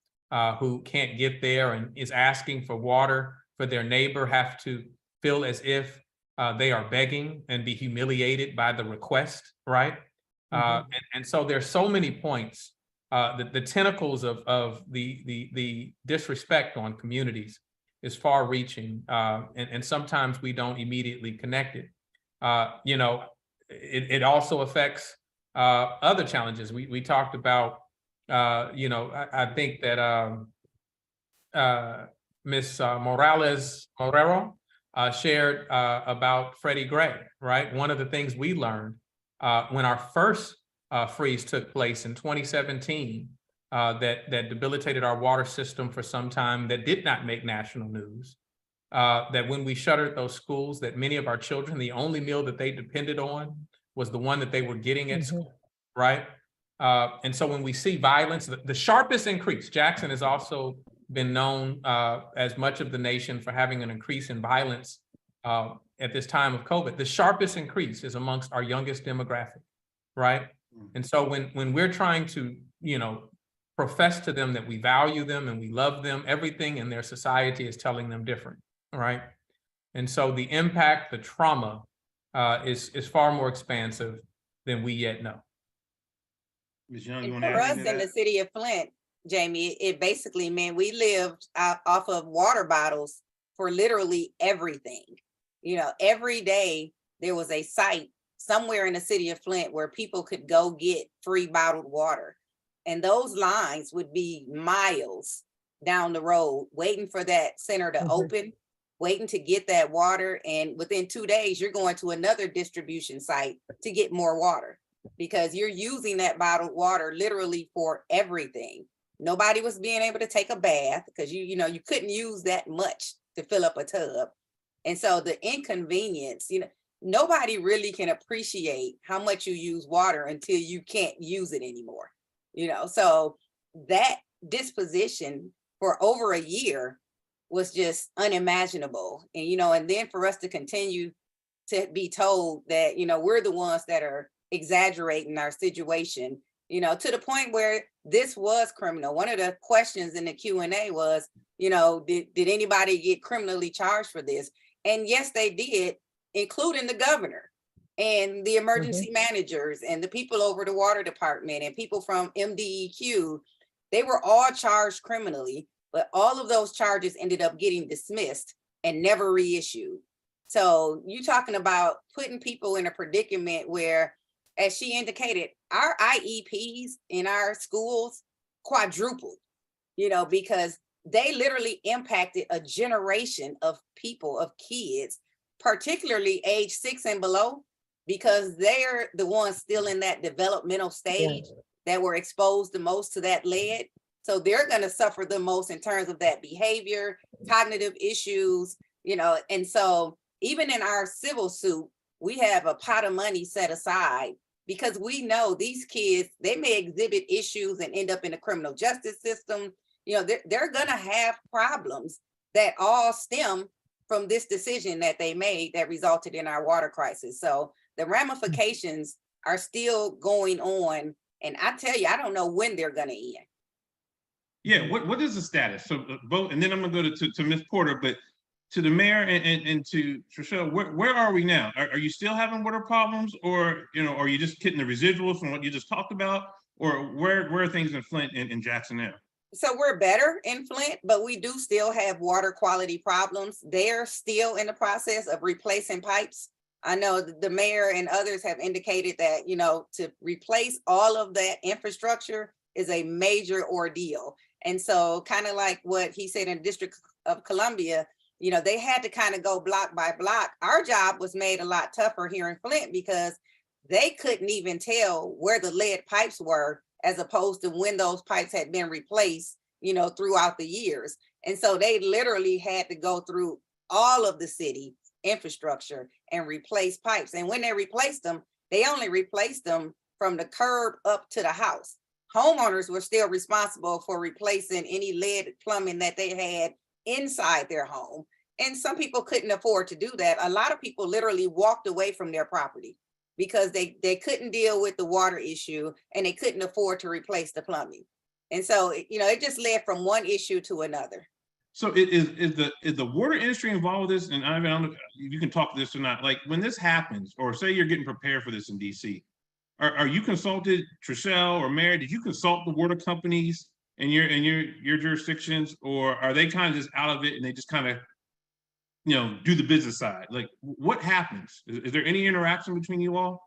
who can't get there and is asking for water for their neighbor, have to feel as if they are begging and be humiliated by the request, right? Mm-hmm. And so there's so many points. The tentacles of the disrespect on communities is far reaching, and sometimes we don't immediately connect it. it also affects other challenges. We talked about, I think that Ms. Morero shared about Freddie Gray, right? One of the things we learned when our first freeze took place in 2017 that debilitated our water system for some time, that did not make national news, that when we shuttered those schools, that many of our children, the only meal that they depended on was the one that they were getting at school, right? And so when we see violence, the sharpest increase, Jackson has also been known as much of the nation for having an increase in violence at this time of COVID. The sharpest increase is amongst our youngest demographic, right? And so when we're trying to, profess to them that we value them and we love them, everything in their society is telling them different, right? And so the impact, the trauma is far more expansive than we yet know. Ms. Young, you And want to for add us into in the that? city of Flint, Jamie, it basically meant we lived off of water bottles for literally everything. Every day there was a site somewhere in the city of Flint where people could go get free bottled water. And those lines would be miles down the road, waiting for that center to open, waiting to get that water. And within 2 days, you're going to another distribution site to get more water because you're using that bottled water literally for everything. Nobody was being able to take a bath because you couldn't use that much to fill up a tub. And so the inconvenience, nobody really can appreciate how much you use water until you can't use it anymore. So that disposition for over a year was just unimaginable. And then for us to continue to be told that, we're the ones that are exaggerating our situation, to the point where this was criminal. One of the questions in the Q&A was, did anybody get criminally charged for this? And yes, they did, including the governor and the emergency managers and the people over the water department and people from MDEQ. They were all charged criminally, but all of those charges ended up getting dismissed and never reissued. So you're talking about putting people in a predicament where, as she indicated, our IEPs in our schools quadrupled, because they literally impacted a generation of people, of kids, particularly age 6 and below, because they're the ones still in that developmental stage that were exposed the most to that lead. So they're going to suffer the most in terms of that behavior, cognitive issues, and so even in our civil suit, we have a pot of money set aside because we know these kids, they may exhibit issues and end up in the criminal justice system. They're going to have problems that all stem from this decision that they made that resulted in our water crisis. So the ramifications are still going on. And I tell you, I don't know when they're going to end. Yeah, what is the status? So both, and then I'm gonna go to Ms. Porter, but to the mayor and to Trishelle, where are we now? Are you still having water problems, or are you just getting the residuals from what you just talked about, or where are things in Flint and Jackson now? So we're better in Flint, but we do still have water quality problems. They're still in the process of replacing pipes. I know the mayor and others have indicated that, to replace all of that infrastructure is a major ordeal. And so kind of like what he said in the District of Columbia, they had to kind of go block by block. Our job was made a lot tougher here in Flint because they couldn't even tell where the lead pipes were as opposed to when those pipes had been replaced, throughout the years. And so they literally had to go through all of the city infrastructure and replace pipes. And when they replaced them, they only replaced them from the curb up to the house. Homeowners were still responsible for replacing any lead plumbing that they had inside their home. And some people couldn't afford to do that. A lot of people literally walked away from their property because they couldn't deal with the water issue and they couldn't afford to replace the plumbing. And so, it just led from one issue to another. So is the water industry involved with this? And I don't know if you can talk to this or not. Like when this happens, or say you're getting prepared for this in DC, are you consulted, Trishelle or Mayor? Did you consult the water companies in your jurisdictions, or are they kind of just out of it and they just kind of do the business side? Like what happens? Is there any interaction between you all?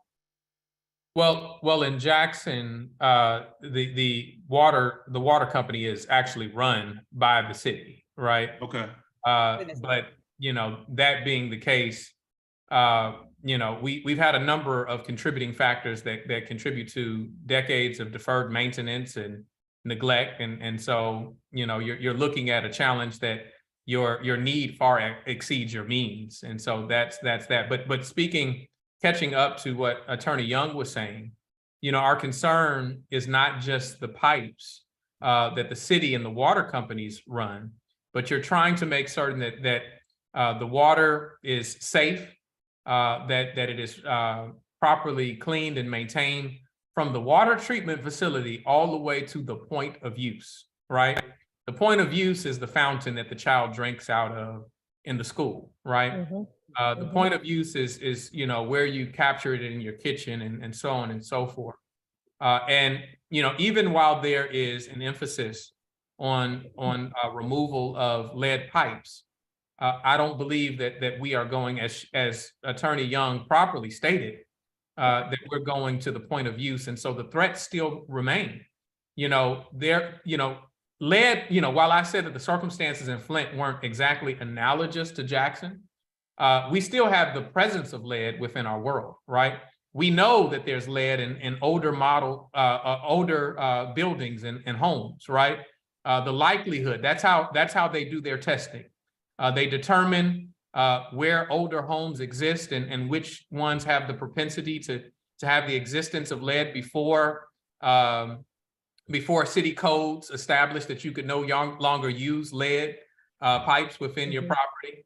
Well, in Jackson, the water company is actually run by the city, right? Okay. But that being the case, we've had a number of contributing factors that contribute to decades of deferred maintenance and neglect, and so you're looking at a challenge that your need far exceeds your means, and so that's that. But catching up to what Attorney Young was saying, our concern is not just the pipes that the city and the water companies run, but you're trying to make certain that the water is safe, that it is properly cleaned and maintained from the water treatment facility all the way to the point of use, right? The point of use is the fountain that the child drinks out of in the school, right? The point of use is where you capture it in your kitchen and so on and so forth. And even while there is an emphasis on removal of lead pipes, I don't believe that we are going, as Attorney Young properly stated, that we're going to the point of use, and so the threats still remain. Lead. While I said that the circumstances in Flint weren't exactly analogous to Jackson, we still have the presence of lead within our world, right? We know that there's lead in older buildings and homes, right? The likelihood, that's how they do their testing. They determine where older homes exist and which ones have the propensity to have the existence of lead before city codes established that you could no longer use lead pipes within your property.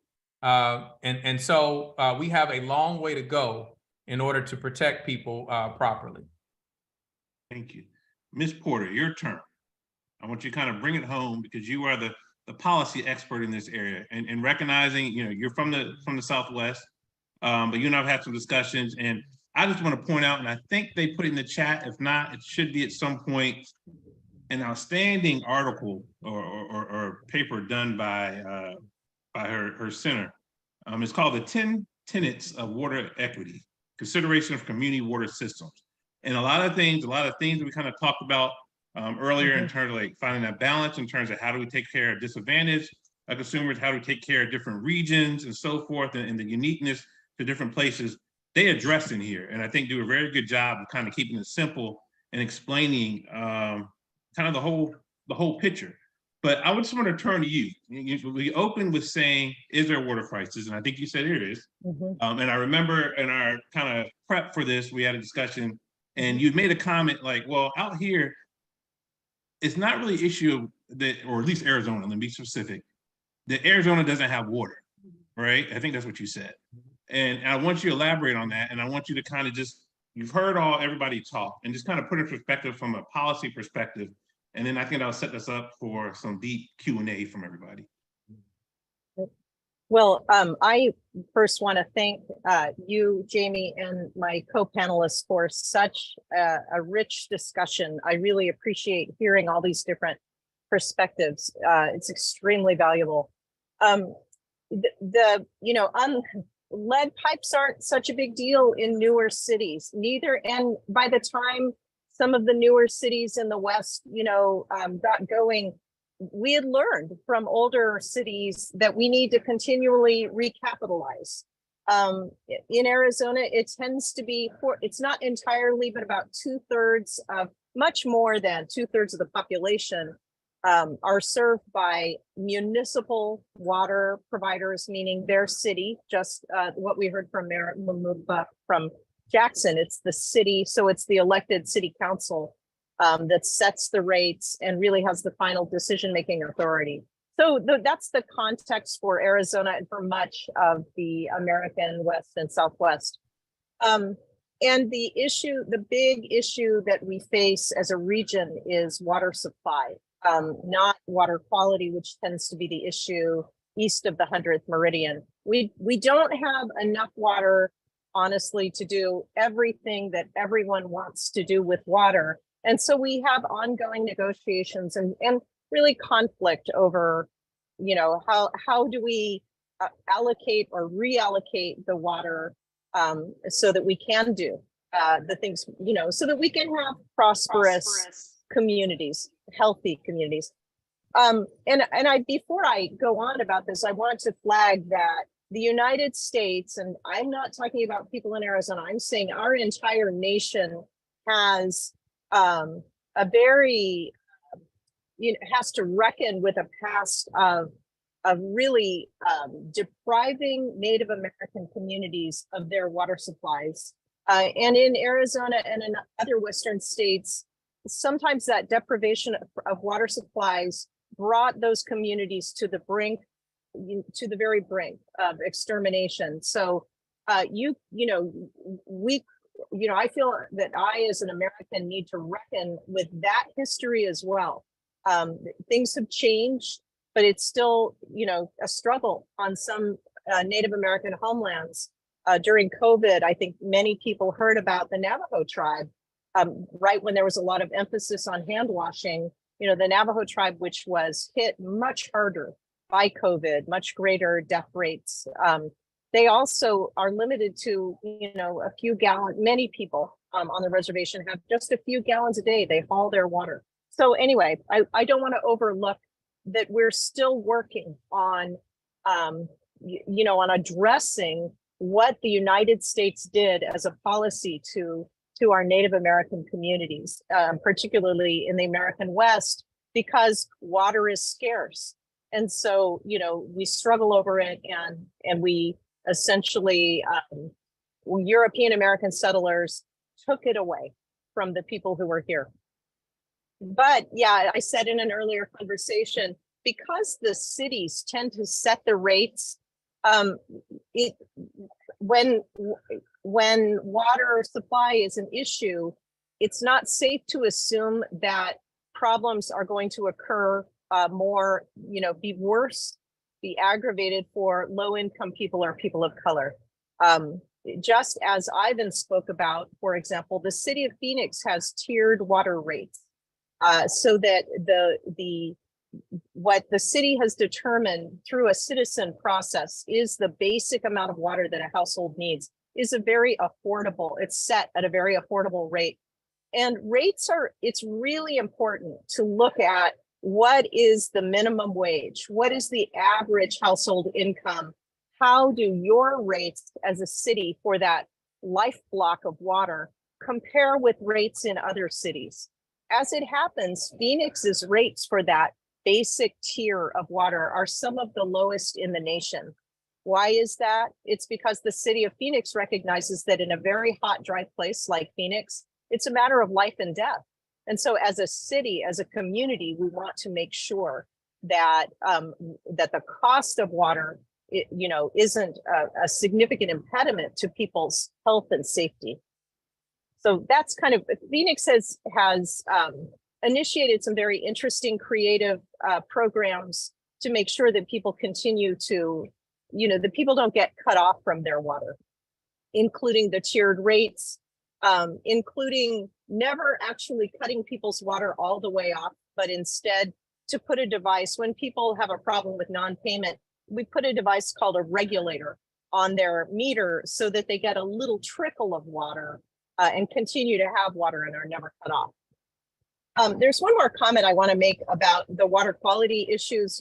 And so we have a long way to go in order to protect people properly. Thank you. Ms. Porter, your turn. I want you to kind of bring it home because you are the policy expert in this area, and recognizing, you're from the Southwest, but you and I've had some discussions, and I just want to point out, and I think they put it in the chat, if not, it should be at some point, an outstanding article or paper done by her center. It's called The 10 Tenets of Water Equity, Consideration of Community Water Systems. And a lot of things that we kind of talked about earlier in terms of like finding that balance in terms of how do we take care of disadvantaged consumers, how do we take care of different regions and so forth, and the uniqueness to different places, they address in here. And I think do a very good job of kind of keeping it simple and explaining kind of the whole picture. But I just want to turn to you. We opened with saying, is there a water crisis? And I think you said there is. And I remember in our kind of prep for this, we had a discussion and you made a comment like, well, out here, it's not really an issue that, or at least Arizona, let me be specific, that Arizona doesn't have water, right? I think that's what you said. And I want you to elaborate on that. And I want you to kind of you've heard everybody talk and just kind of put in perspective from a policy perspective. And then I think I'll set this up for some deep Q&A from everybody. Well, I first want to thank you, Jamie, and my co-panelists for such a rich discussion. I really appreciate hearing all these different perspectives. It's extremely valuable. Lead pipes aren't such a big deal in newer cities, neither. And by the time some of the newer cities in the West, got going, we had learned from older cities that we need to continually recapitalize. In Arizona, it tends to be, it's not entirely, but about much more than 2/3 of the population are served by municipal water providers, meaning their city, just what we heard from Mayor Lumumba from Jackson, it's the city, so it's the elected city council that sets the rates and really has the final decision-making authority. So that's the context for Arizona and for much of the American West and Southwest. And the big issue that we face as a region is water supply, not water quality, which tends to be the issue east of the 100th meridian. We don't have enough water, honestly, to do everything that everyone wants to do with water. And so we have ongoing negotiations and really conflict over, how do we allocate or reallocate the water so that we can do the things, so that we can have prosperous communities, healthy communities. Before I go on about this, I want to flag that the United States, and I'm not talking about people in Arizona, I'm saying our entire nation has a very, has to reckon with a past of really depriving Native American communities of their water supplies. And in Arizona and in other Western states, sometimes that deprivation of water supplies brought those communities to the brink, to the very brink of extermination. So I feel that I, as an American, need to reckon with that history as well. Things have changed, but it's still, a struggle on some Native American homelands. During COVID, I think many people heard about the Navajo tribe, right when there was a lot of emphasis on hand washing. The Navajo tribe, which was hit much harder by COVID, much greater death rates. They also are limited to, a few gallons. Many people on the reservation have just a few gallons a day. They haul their water. So anyway, I don't want to overlook that we're still working on, on addressing what the United States did as a policy to our Native American communities, particularly in the American West, because water is scarce. And so, we struggle over it, and we essentially, European American settlers took it away from the people who were here. But yeah, I said in an earlier conversation, because the cities tend to set the rates, when water supply is an issue, it's not safe to assume that problems are going to occur more, be worse, be aggravated for low-income people or people of color. Just as Ivan spoke about, for example, the city of Phoenix has tiered water rates, so that what the city has determined through a citizen process is the basic amount of water that a household needs is a very affordable, it's set at a very affordable rate. And it's really important to look at what is the minimum wage? What is the average household income? How do your rates as a city for that life block of water compare with rates in other cities? As it happens, Phoenix's rates for that basic tier of water are some of the lowest in the nation. Why is that? It's because the city of Phoenix recognizes that in a very hot, dry place like Phoenix, it's a matter of life and death. And so as a city, as a community, we want to make sure that that the cost of water, isn't a significant impediment to people's health and safety. So that's kind of, Phoenix has initiated some very interesting creative programs to make sure that people continue to, that people don't get cut off from their water, including the tiered rates, including never actually cutting people's water all the way off, but instead to put a device when people have a problem with non-payment, we put a device called a regulator on their meter so that they get a little trickle of water and continue to have water and are never cut off. There's one more comment I want to make about the water quality issues.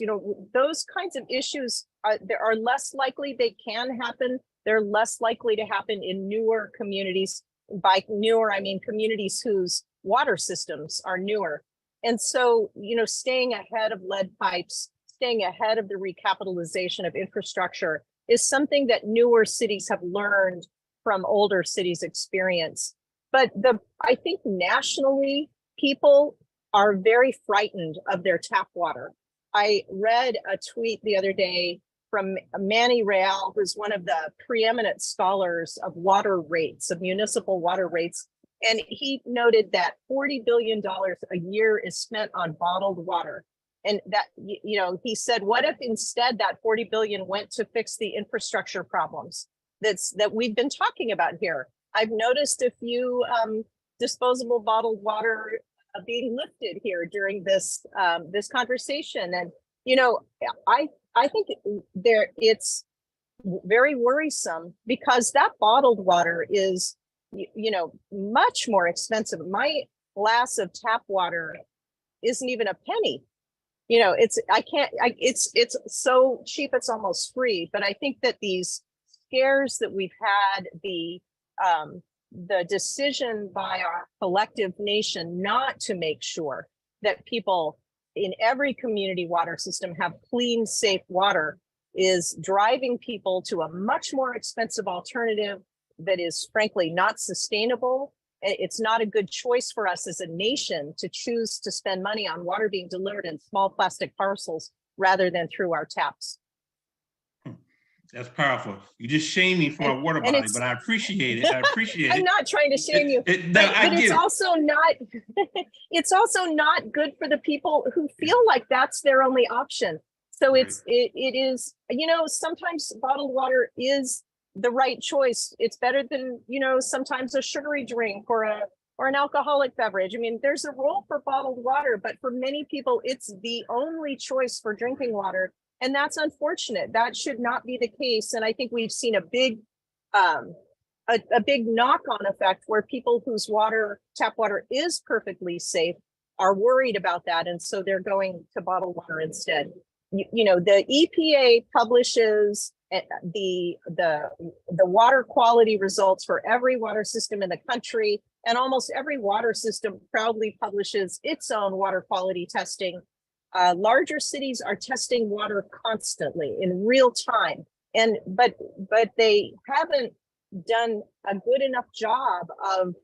Those kinds of issues are less likely, they can happen. They're less likely to happen in newer communities. By newer, I mean communities whose water systems are newer. And so, staying ahead of lead pipes, staying ahead of the recapitalization of infrastructure is something that newer cities have learned from older cities' experience. But I think nationally, people are very frightened of their tap water. I read a tweet the other day from Manny Real, who's one of the preeminent scholars of water rates, of municipal water rates. And he noted that $40 billion a year is spent on bottled water. And that, he said, what if instead that 40 billion went to fix the infrastructure problems that we've been talking about here? I've noticed a few disposable bottled water being lifted here during this this conversation. And, I think it's very worrisome because that bottled water is you know, much more expensive. My glass of tap water isn't even a penny. You know, it's so cheap, it's almost free. But I think that these scares that we've had, the decision by our collective nation not to make sure that people in every community water system have clean, safe water is driving people to a much more expensive alternative that is frankly not sustainable. It's not a good choice for us as a nation to choose to spend money on water being delivered in small plastic parcels rather than through our taps. That's powerful. You just shamed me for my water body, but I appreciate it. I appreciate it. I'm not trying to shame you, but it's also not, it's also not good for the people who feel like that's their only option. So Right. it is, you know, sometimes bottled water is the right choice. It's better than, you know, sometimes a sugary drink or an alcoholic beverage. I mean, there's a role for bottled water, but for many people, it's the only choice for drinking water. And that's unfortunate. That should not be the case. And I think we've seen a big knock-on effect where people whose tap water is perfectly safe are worried about that. And so they're going to bottled water instead. You know, the EPA publishes the water quality results for every water system in the country, and almost every water system proudly publishes its own water quality testing. Larger cities are testing water constantly in real time, but they haven't done a good enough job of,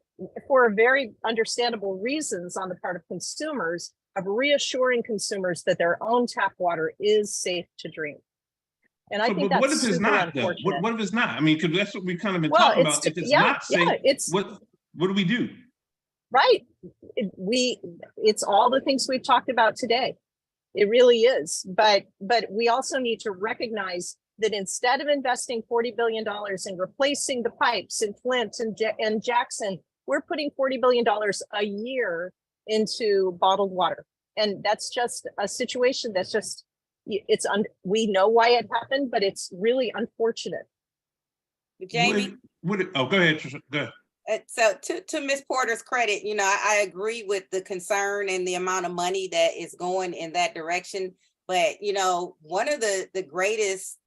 for very understandable reasons on the part of consumers, of reassuring consumers that their own tap water is safe to drink. And I think that's what if it's super not, though? unfortunate. What if it's not? I mean, because that's what we've kind of been Well, talking about. If it's not safe, what do we do? Right. It's all the things we've talked about today. It really is. But we also need to recognize that instead of investing $40 billion in replacing the pipes in Flint and Jackson, we're putting $40 billion a year into bottled water. And that's just a situation that's just, we know why it happened, but it's really unfortunate. Jamie? Go ahead, Trisha. Go ahead. So to Ms. Porter's credit, you know, I agree with the concern and the amount of money that is going in that direction. But, you know, one of the greatest,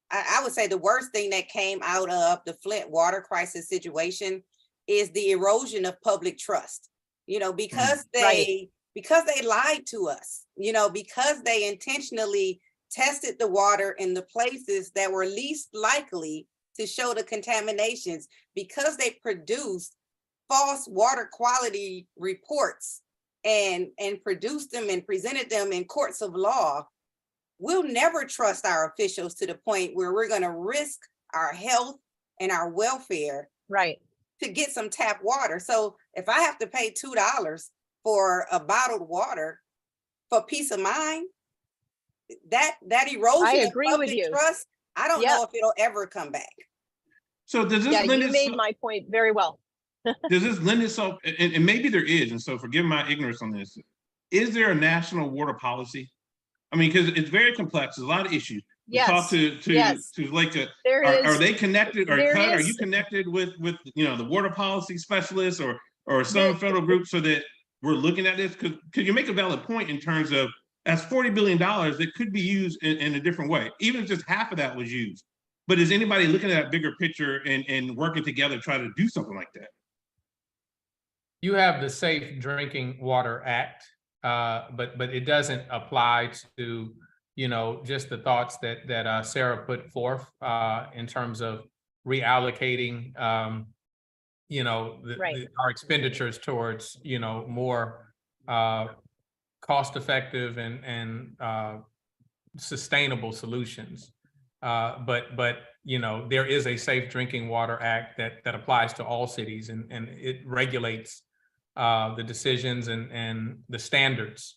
I would say the worst thing that came out of the Flint water crisis situation is the erosion of public trust, you know, because they lied to us, you know, because they intentionally tested the water in the places that were least likely to show the contaminations, because they produced false water quality reports and produced them and presented them in courts of law. We'll never trust our officials to the point where we're going to risk our health and our welfare to get some tap water. So if I have to pay $2 for a bottled water for peace of mind, that erosion of public trust, I don't know if it'll ever come back. So does this you made my point very well. Does this lend itself, and maybe there is, and so forgive my ignorance on this, is there a national water policy? I mean, because it's very complex, there's a lot of issues. Yes. Talk to like, are they connected, or are you connected with you know, the water policy specialists or some federal group, so that we're looking at this? Because you make a valid point in terms of, that's $40 billion that could be used in a different way, even if just half of that was used. But is anybody looking at that bigger picture and working together to try to do something like that? You have the Safe Drinking Water Act, but it doesn't apply to, you know, just the thoughts that Sarah put forth in terms of reallocating, you know, our expenditures towards, you know, more cost-effective and sustainable solutions. But you know, there is a Safe Drinking Water Act that applies to all cities, and it regulates the decisions and the standards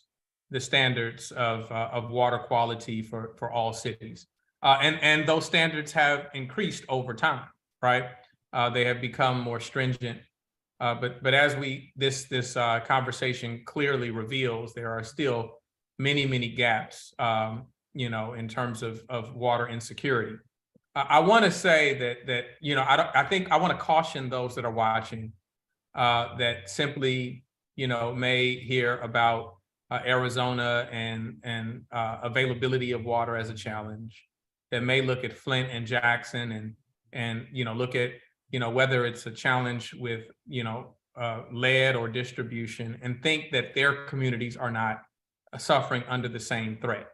of water quality for all cities. And those standards have increased over time, right? They have become more stringent. But as this conversation clearly reveals, there are still many gaps, you know, in terms of water insecurity. I want to say that I think I want to caution those that are watching that simply may hear about Arizona and availability of water as a challenge, that may look at Flint and Jackson and look at whether it's a challenge with lead or distribution, and think that their communities are not suffering under the same threat.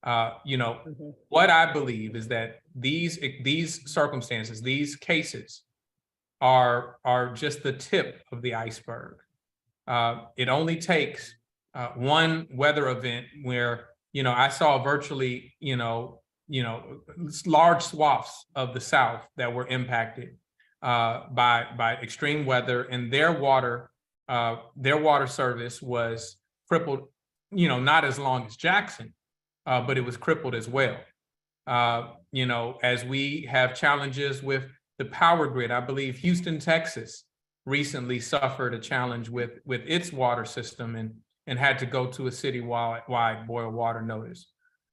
What I believe is that these circumstances, these cases are just the tip of the iceberg. It only takes one weather event where, I saw virtually, large swaths of the South that were impacted by extreme weather, and their water service was crippled, not as long as Jackson, but it was crippled as well. As we have challenges with the power grid, I believe Houston, Texas recently suffered a challenge with its water system and had to go to a citywide boil water notice.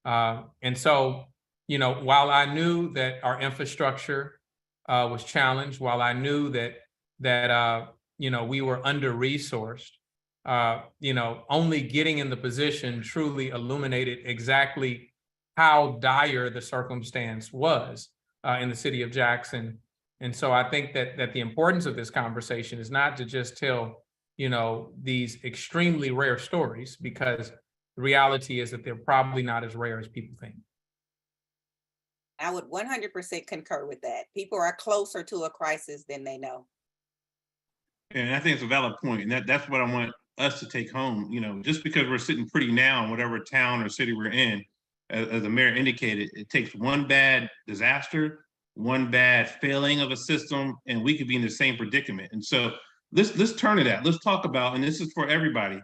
And so, while I knew that our infrastructure was challenged, while I knew that we were under-resourced, only getting in the position truly illuminated exactly how dire the circumstance was in the city of Jackson. And so I think that the importance of this conversation is not to just tell, these extremely rare stories, because the reality is that they're probably not as rare as people think. I would 100% concur with that. People are closer to a crisis than they know. And I think it's a valid point. And that's what I want us to take home. Just because we're sitting pretty now in whatever town or city we're in, as the mayor indicated, it takes one bad disaster, one bad failing of a system, and we could be in the same predicament. And so let's turn to that. Let's talk about, and this is for everybody.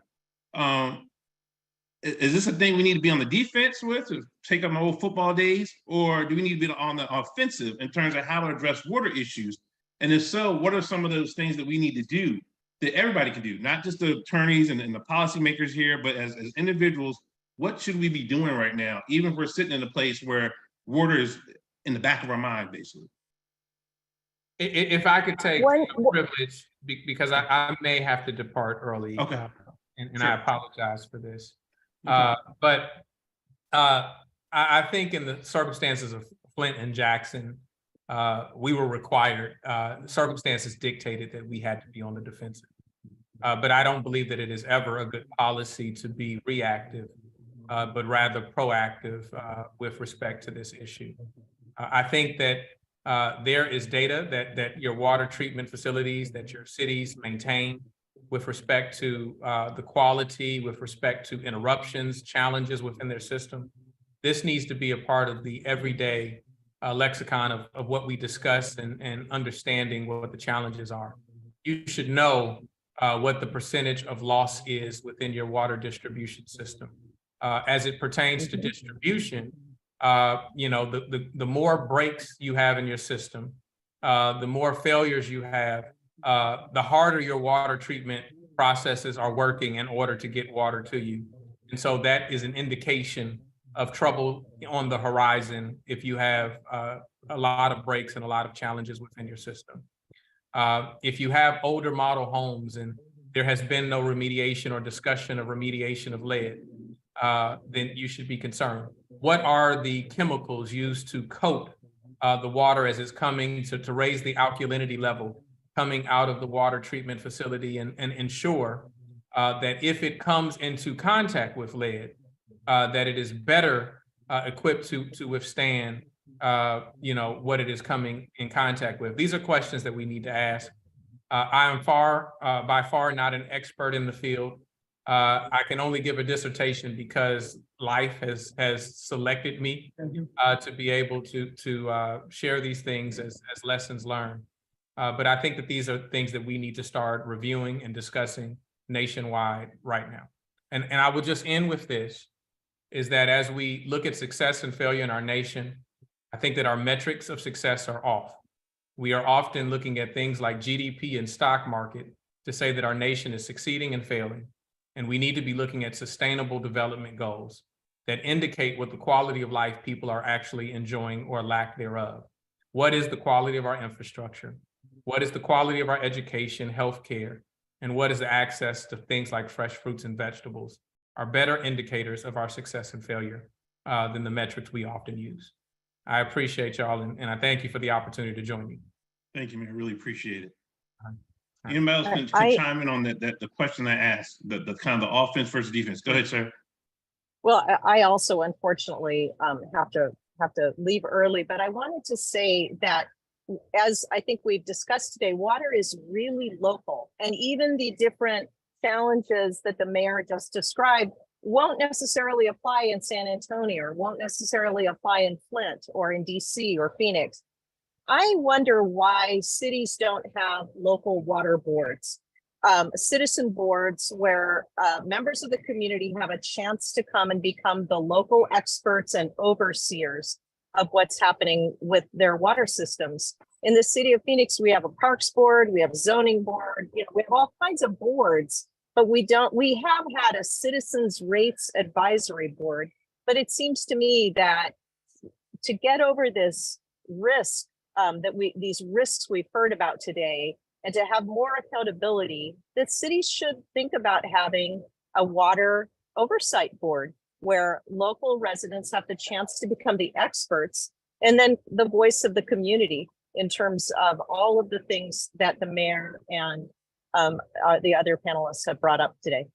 Is this a thing we need to be on the defense with, or take up my old football days, or do we need to be on the offensive in terms of how to address water issues? And if so, what are some of those things that we need to do that everybody can do, not just the attorneys and the policymakers here, but as individuals? What should we be doing right now, even if we're sitting in a place where water is in the back of our mind, basically? If I could take privilege, because I may have to depart early, okay. And sure. I apologize for this. Okay. But I think in the circumstances of Flint and Jackson, we were required, circumstances dictated that we had to be on the defensive. But I don't believe that it is ever a good policy to be reactive, but rather proactive with respect to this issue. I think that there is data that your water treatment facilities, that your cities maintain with respect to the quality, with respect to interruptions, challenges within their system. This needs to be a part of the everyday lexicon of what we discuss and understanding what the challenges are. You should know what the percentage of loss is within your water distribution system. As it pertains to distribution, the more breaks you have in your system, the more failures you have, the harder your water treatment processes are working in order to get water to you. And so that is an indication of trouble on the horizon if you have a lot of breaks and a lot of challenges within your system. If you have older model homes and there has been no remediation or discussion of remediation of lead, then you should be concerned. What are the chemicals used to coat the water as it's coming to raise the alkalinity level coming out of the water treatment facility and ensure that if it comes into contact with lead, that it is better equipped to withstand what it is coming in contact with? These are questions that we need to ask. I am by far not an expert in the field. I can only give a dissertation because life has selected me to be able to share these things as lessons learned. But I think that these are things that we need to start reviewing and discussing nationwide right now. And I will just end with this, is that as we look at success and failure in our nation, I think that our metrics of success are off. We are often looking at things like GDP and stock market to say that our nation is succeeding and failing. And we need to be looking at sustainable development goals that indicate what the quality of life people are actually enjoying or lack thereof. What is the quality of our infrastructure? What is the quality of our education, healthcare, and what is the access to things like fresh fruits and vegetables are better indicators of our success and failure than the metrics we often use. I appreciate y'all, and I thank you for the opportunity to join me. Thank you, man. I really appreciate it. All right. Anybody else can chime in on the question I asked, the kind of the offense versus defense. Go ahead, sir. Well, I also unfortunately have to leave early, but I wanted to say that as I think we've discussed today, water is really local, and even the different challenges that the mayor just described won't necessarily apply in San Antonio, or won't necessarily apply in Flint or in DC or Phoenix. I wonder why cities don't have local water boards, citizen boards where members of the community have a chance to come and become the local experts and overseers of what's happening with their water systems. In the city of Phoenix, we have a parks board, we have a zoning board, we have all kinds of boards, but we have had a citizens rates advisory board. But it seems to me that to get over this risk, these risks we've heard about today, and to have more accountability, that cities should think about having a water oversight board where local residents have the chance to become the experts and then the voice of the community in terms of all of the things that the mayor and the other panelists have brought up today.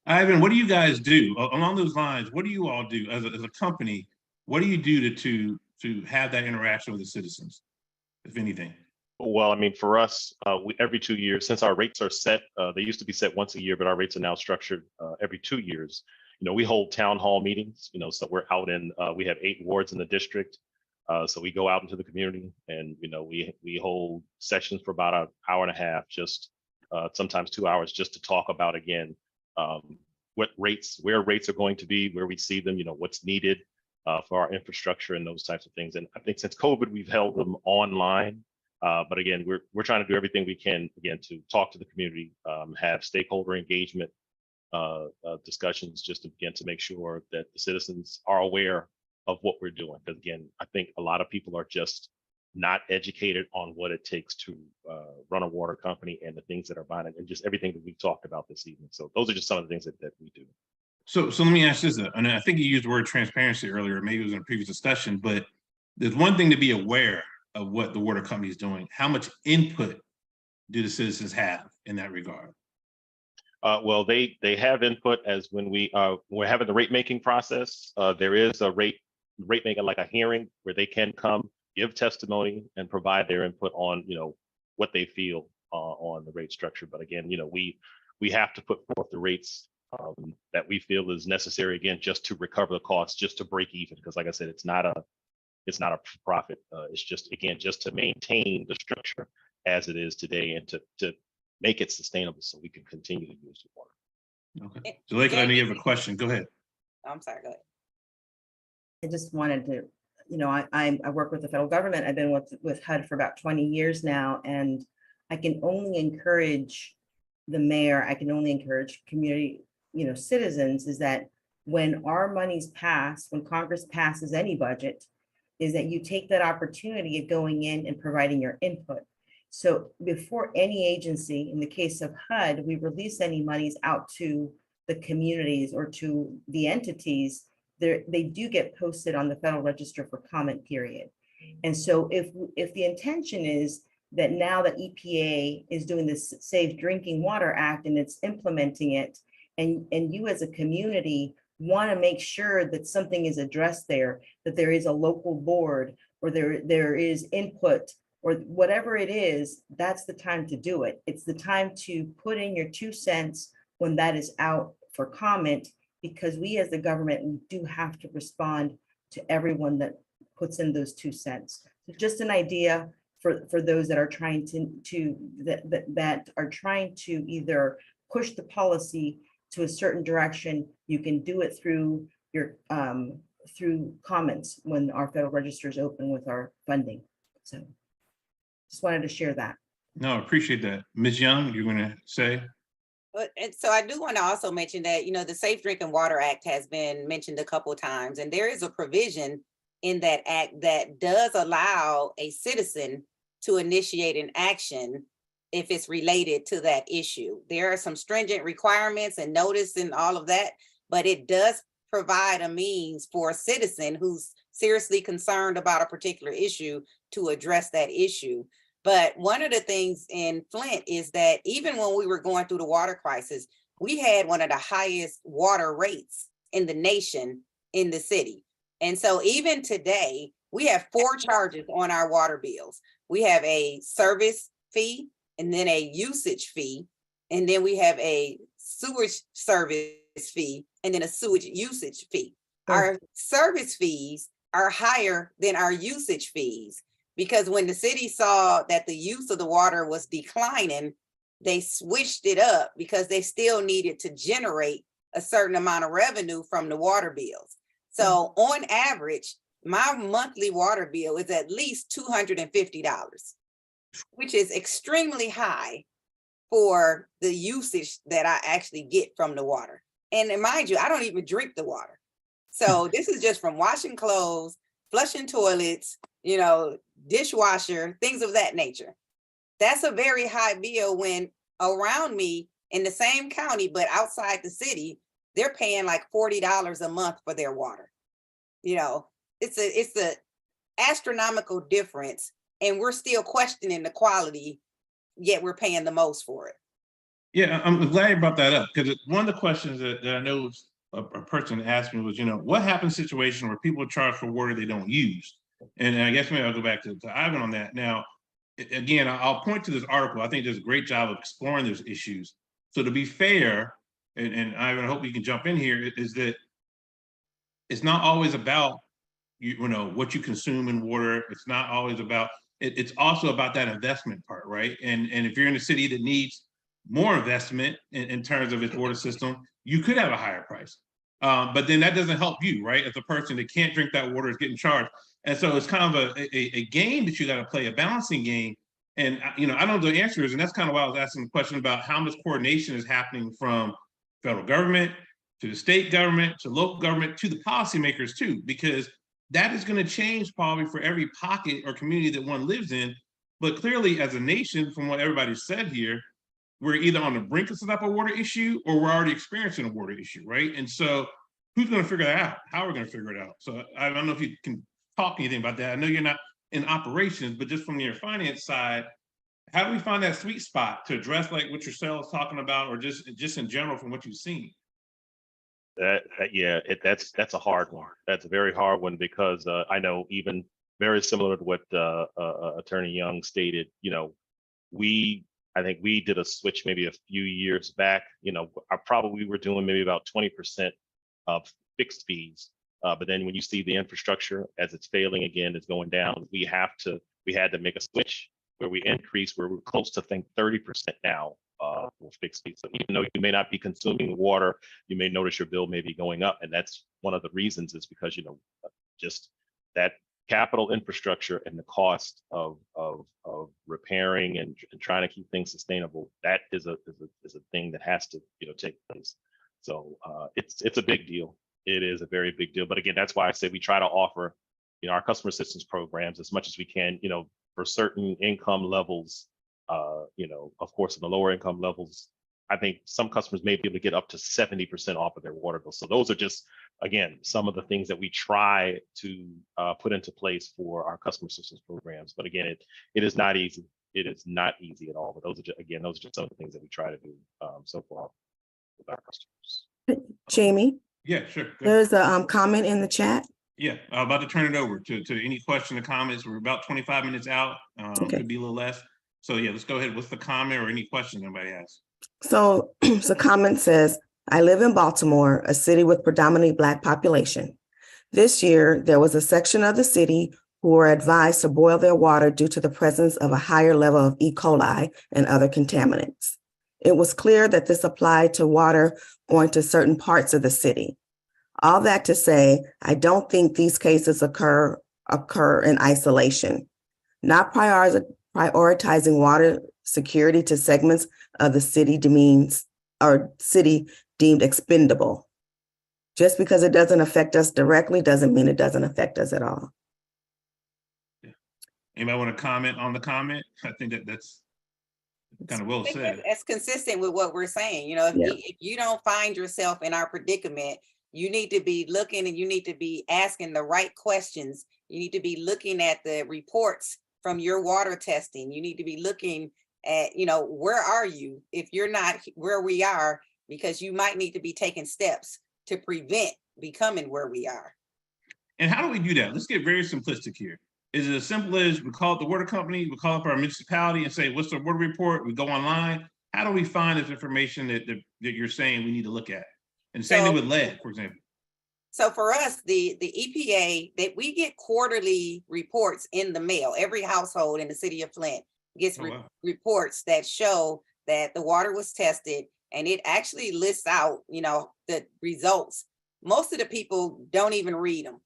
Ivan, what do you guys do along those lines? What do you all do as a company? What do you do to have that interaction with the citizens, if anything? Well, I mean, for us, every 2 years, since our rates are set, they used to be set once a year, but our rates are now structured every 2 years. We hold town hall meetings, so we're out we have 8 wards in the district. So we go out into the community and, we hold sessions for about an hour and a half, just sometimes 2 hours, just to talk about, again, where rates are going to be, where we see them, what's needed for our infrastructure and those types of things. And I think since COVID, we've held them online. But again, we're trying to do everything we can, again, to talk to the community, have stakeholder engagement discussions, just again to make sure that the citizens are aware of what we're doing. Because again, I think a lot of people are just not educated on what it takes to run a water company and the things that are behind it, and just everything that we've talked about this evening. So those are just some of the things that we do. So let me ask this, and I think you used the word transparency earlier, maybe it was in a previous discussion, but there's one thing to be aware of what the water company is doing. How much input do the citizens have in that regard? Well, they have input as when we're having the rate making process. There is a rate making, like a hearing, where they can come, give testimony, and provide their input on what they feel on the rate structure. But again, we have to put forth the rates that we feel is necessary, again, just to recover the costs, just to break even. Because like I said, it's not a profit. It's just, again, just to maintain the structure as it is today and to make it sustainable so we can continue to use the water. Okay. Zuleika, I know you have a question. Go ahead. I'm sorry, go ahead. I just wanted to, I work with the federal government. I've been with HUD for about 20 years now, and I can only encourage the mayor, I can only encourage community, citizens, is that when our money's passed, when Congress passes any budget, is that you take that opportunity of going in and providing your input. So before any agency, in the case of HUD, we release any monies out to the communities or to the entities, they do get posted on the Federal Register for comment period. And so if the intention is that now that EPA is doing this Safe Drinking Water Act and it's implementing it, and you as a community want to make sure that something is addressed there, that there is a local board or there is input or whatever it is, that's the time to do it. It's the time to put in your 2 cents when that is out for comment, because we as the government, we do have to respond to everyone that puts in those 2 cents. So just an idea for those that are trying that are trying to either push the policy to a certain direction. You can do it through your through comments when our Federal Register is open with our funding. So just wanted to share that. No, I appreciate that. Ms. Young, you're going to say? And so I do want to also mention that, the Safe Drinking Water Act has been mentioned a couple of times, and there is a provision in that act that does allow a citizen to initiate an action if it's related to that issue. There are some stringent requirements and notice and all of that, but it does provide a means for a citizen who's seriously concerned about a particular issue to address that issue. But one of the things in Flint is that even when we were going through the water crisis, we had one of the highest water rates in the nation in the city. And so even today, we have 4 charges on our water bills. We have a service fee, and then a usage fee, and then we have a sewage service fee, and then a sewage usage fee. Our service fees are higher than our usage fees because when the city saw that the use of the water was declining, they switched it up because they still needed to generate a certain amount of revenue from the water bills. So on average, my monthly water bill is at least $250, which is extremely high for the usage that I actually get from the water. And mind you, I don't even drink the water. So this is just from washing clothes, flushing toilets, you know, dishwasher, things of that nature. That's a very high bill when around me in the same county, but outside the city, they're paying like $40 a month for their water. You know, it's a astronomical difference, and we're still questioning the quality, yet we're paying the most for it. Yeah, I'm glad you brought that up because one of the questions that I know a person asked me was, you know, what happens in a situation where people charge for water they don't use? And I guess maybe I'll go back to Ivan on that. Now, again, I'll point to this article. I think does a great job of exploring those issues. So to be fair, and Ivan, I hope you can jump in here, is that it's not always about you know what you consume in water. It's not always about it's also about that investment part, right? And if you're in a city that needs more investment in terms of its water system, you could have a higher price. But then that doesn't help you, right? As a person that can't drink that water is getting charged. And so it's kind of a game that you got to play, a balancing game. And you know, I don't know the answer is, and that's kind of why I was asking the question about how much coordination is happening from federal government to the state government to local government to the policymakers too, because that is going to change probably for every pocket or community that one lives in. But clearly, as a nation, from what everybody said here, we're either on the brink of some type of water issue or we're already experiencing a water issue, right? And so who's going to figure that out? How are we going to figure it out? So I don't know if you can talk anything about that. I know you're not in operations, but just from your finance side, how do we find that sweet spot to address like what your sales talking about, or just in general from what you've seen? That's a hard one. That's a very hard one because I know even very similar to what Attorney Young stated. You know, I think we did a switch maybe a few years back. You know, we were doing maybe about 20% of fixed fees. But then when you see the infrastructure as it's failing again, it's going down. We had to make a switch where we increased, where we're close to, I think, 30% now for fixed fees. So even though you may not be consuming water, you may notice your bill may be going up. And that's one of the reasons is because, you know, just that capital infrastructure and the cost of repairing and trying to keep things sustainable, that is a thing that has to, you know, take place. So it's a big deal. It is a very big deal. But again, that's why I say we try to offer, you know, our customer assistance programs as much as we can, you know, for certain income levels. You know, of course, in the lower income levels, I think some customers may be able to get up to 70% off of their water bill. So those are just, again, some of the things that we try to put into place for our customer assistance programs. But again, it is not easy. It is not easy at all. But those are just some of the things that we try to do so far with our customers. Jamie, Yeah, sure. there's a comment in the chat. Yeah, I'm about to turn it over to any question or comments. We're about 25 minutes out. Okay. Could be a little less. So yeah, let's go ahead. What's the comment or any question anybody has? So the comment says, I live in Baltimore, a city with predominantly Black population. This year, there was a section of the city who were advised to boil their water due to the presence of a higher level of E. coli and other contaminants. It was clear that this applied to water going to certain parts of the city. All that to say, I don't think these cases occur in isolation. Not prioritizing water security to segments of the city deemed expendable. Just because it doesn't affect us directly doesn't mean it doesn't affect us at all. Anybody want to comment on the comment? I think that's kind of well I think said. that's consistent with what we're saying. Yeah. If you don't find yourself in our predicament, you need to be looking and you need to be asking the right questions. You need to be looking at the reports from your water testing. You need to be looking at, where are you if you're not where we are, because you might need to be taking steps to prevent becoming where we are. And how do we do that? Let's get very simplistic here. Is it as simple as we call up the water company, we call up our municipality and say, what's the water report? We go online. How do we find this information that you're saying we need to look at? And same thing with lead, for example. So for us, the EPA, that we get quarterly reports in the mail. Every household in the city of Flint gets reports that show that the water was tested, and it actually lists out, the results. Most of the people don't even read them.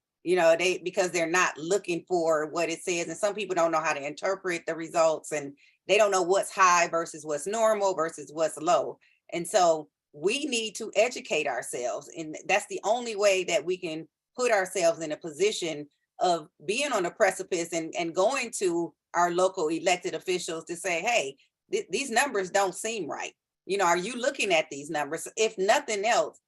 Because they're not looking for what it says. And some people don't know how to interpret the results, and they don't know what's high versus what's normal versus what's low. And so we need to educate ourselves. And that's the only way that we can put ourselves in a position of being on the precipice and going to our local elected officials to say, hey, these numbers don't seem right. Are you looking at these numbers? If nothing else,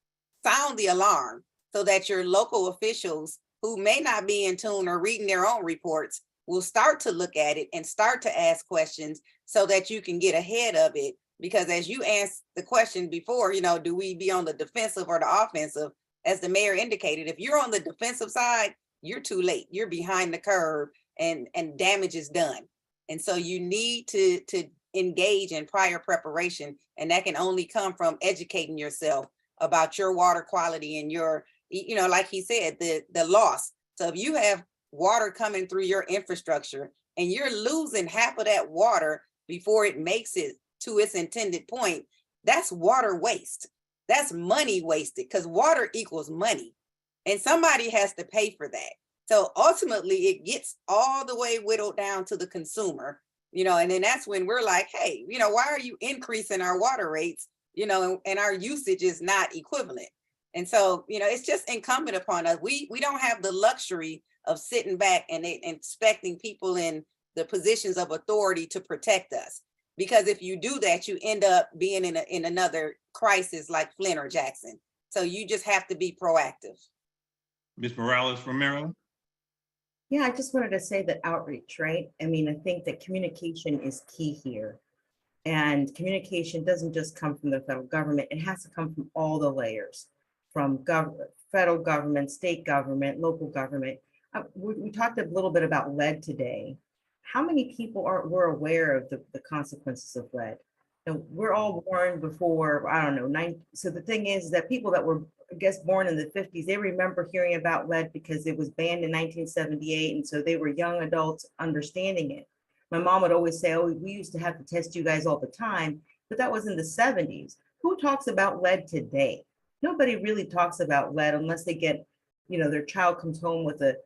sound the alarm so that your local officials who may not be in tune or reading their own reports will start to look at it and start to ask questions so that you can get ahead of it. Because as you asked the question before, do we be on the defensive or the offensive? As the mayor indicated, if you're on the defensive side, you're too late. You're behind the curve and damage is done. And so you need to engage in prior preparation. And that can only come from educating yourself about your water quality and your, like he said, the loss. So if you have water coming through your infrastructure and you're losing half of that water before it makes it to its intended point, that's water waste. That's money wasted, because water equals money and somebody has to pay for that. So ultimately it gets all the way whittled down to the consumer, and then that's when we're like, hey, why are you increasing our water rates, and our usage is not equivalent. And so, it's just incumbent upon us. We don't have the luxury of sitting back and expecting people in the positions of authority to protect us. Because if you do that, you end up being in another crisis like Flint or Jackson. So you just have to be proactive. Ms. Morales Romero. Yeah, I just wanted to say that outreach, right? I mean, I think that communication is key here. And communication doesn't just come from the federal government. It has to come from all the layers, from federal government, state government, local government. We talked a little bit about lead today. How many people were aware of the consequences of lead? We're all born before, I don't know, so the thing is that people that were, I guess, born in the 50s, they remember hearing about lead because it was banned in 1978. And so they were young adults understanding it. My mom would always say, oh, we used to have to test you guys all the time, but that was in the 70s. Who talks about lead today? Nobody really talks about lead unless they get, their child comes home with a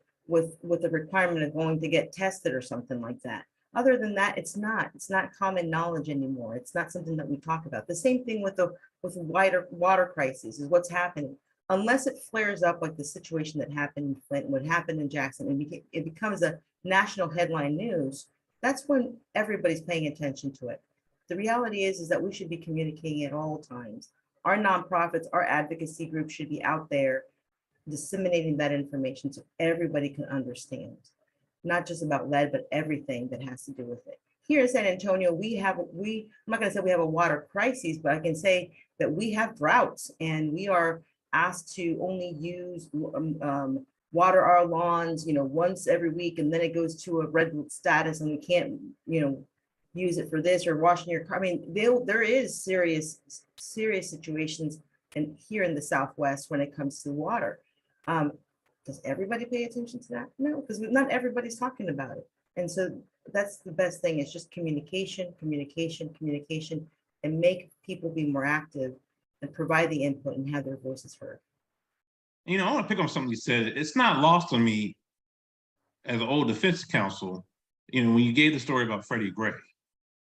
requirement of going to get tested or something like that. Other than that, it's not common knowledge anymore. It's not something that we talk about. The same thing with wider water crises is what's happening. Unless it flares up like the situation that happened in Flint, what happened in Jackson, and it becomes a national headline news, that's when everybody's paying attention to it. The reality is that we should be communicating at all times. Our nonprofits, our advocacy groups should be out there disseminating that information so everybody can understand, not just about lead, but everything that has to do with it. Here in San Antonio, I'm not gonna say we have a water crisis, but I can say that we have droughts and we are asked to only use water our lawns, once every week, and then it goes to a red status and we can't, use it for this or washing your car. I mean, there is serious situations here in the Southwest when it comes to water. Does everybody pay attention to that? No, because not everybody's talking about it. And so that's the best thing, is just communication, and make people be more active and provide the input and have their voices heard. I want to pick up something you said. It's not lost on me as an old defense counsel, when you gave the story about Freddie Gray.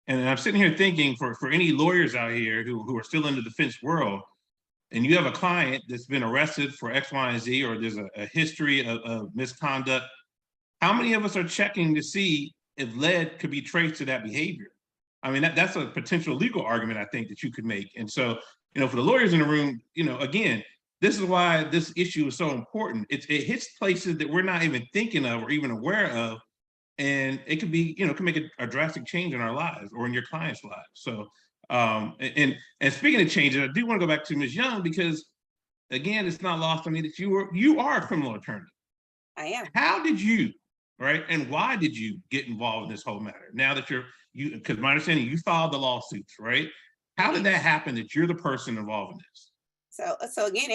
And I'm sitting here thinking, for any lawyers out here who are still in the defense world, and you have a client that's been arrested for X, Y, and Z, or there's a history of misconduct, how many of us are checking to see if lead could be traced to that behavior? I mean, that's a potential legal argument, I think, that you could make. And so, for the lawyers in the room, again, this is why this issue is so important. It hits places that we're not even thinking of or even aware of. And it could be, can make a drastic change in our lives or in your clients' lives. So, and speaking of changes, I do want to go back to Ms. Young, because again, it's not lost on me that you are a criminal attorney. I am. How did you, right? And why did you get involved in this whole matter? Now that because my understanding, you filed the lawsuits, right? How did that happen that you're the person involved in this? So again,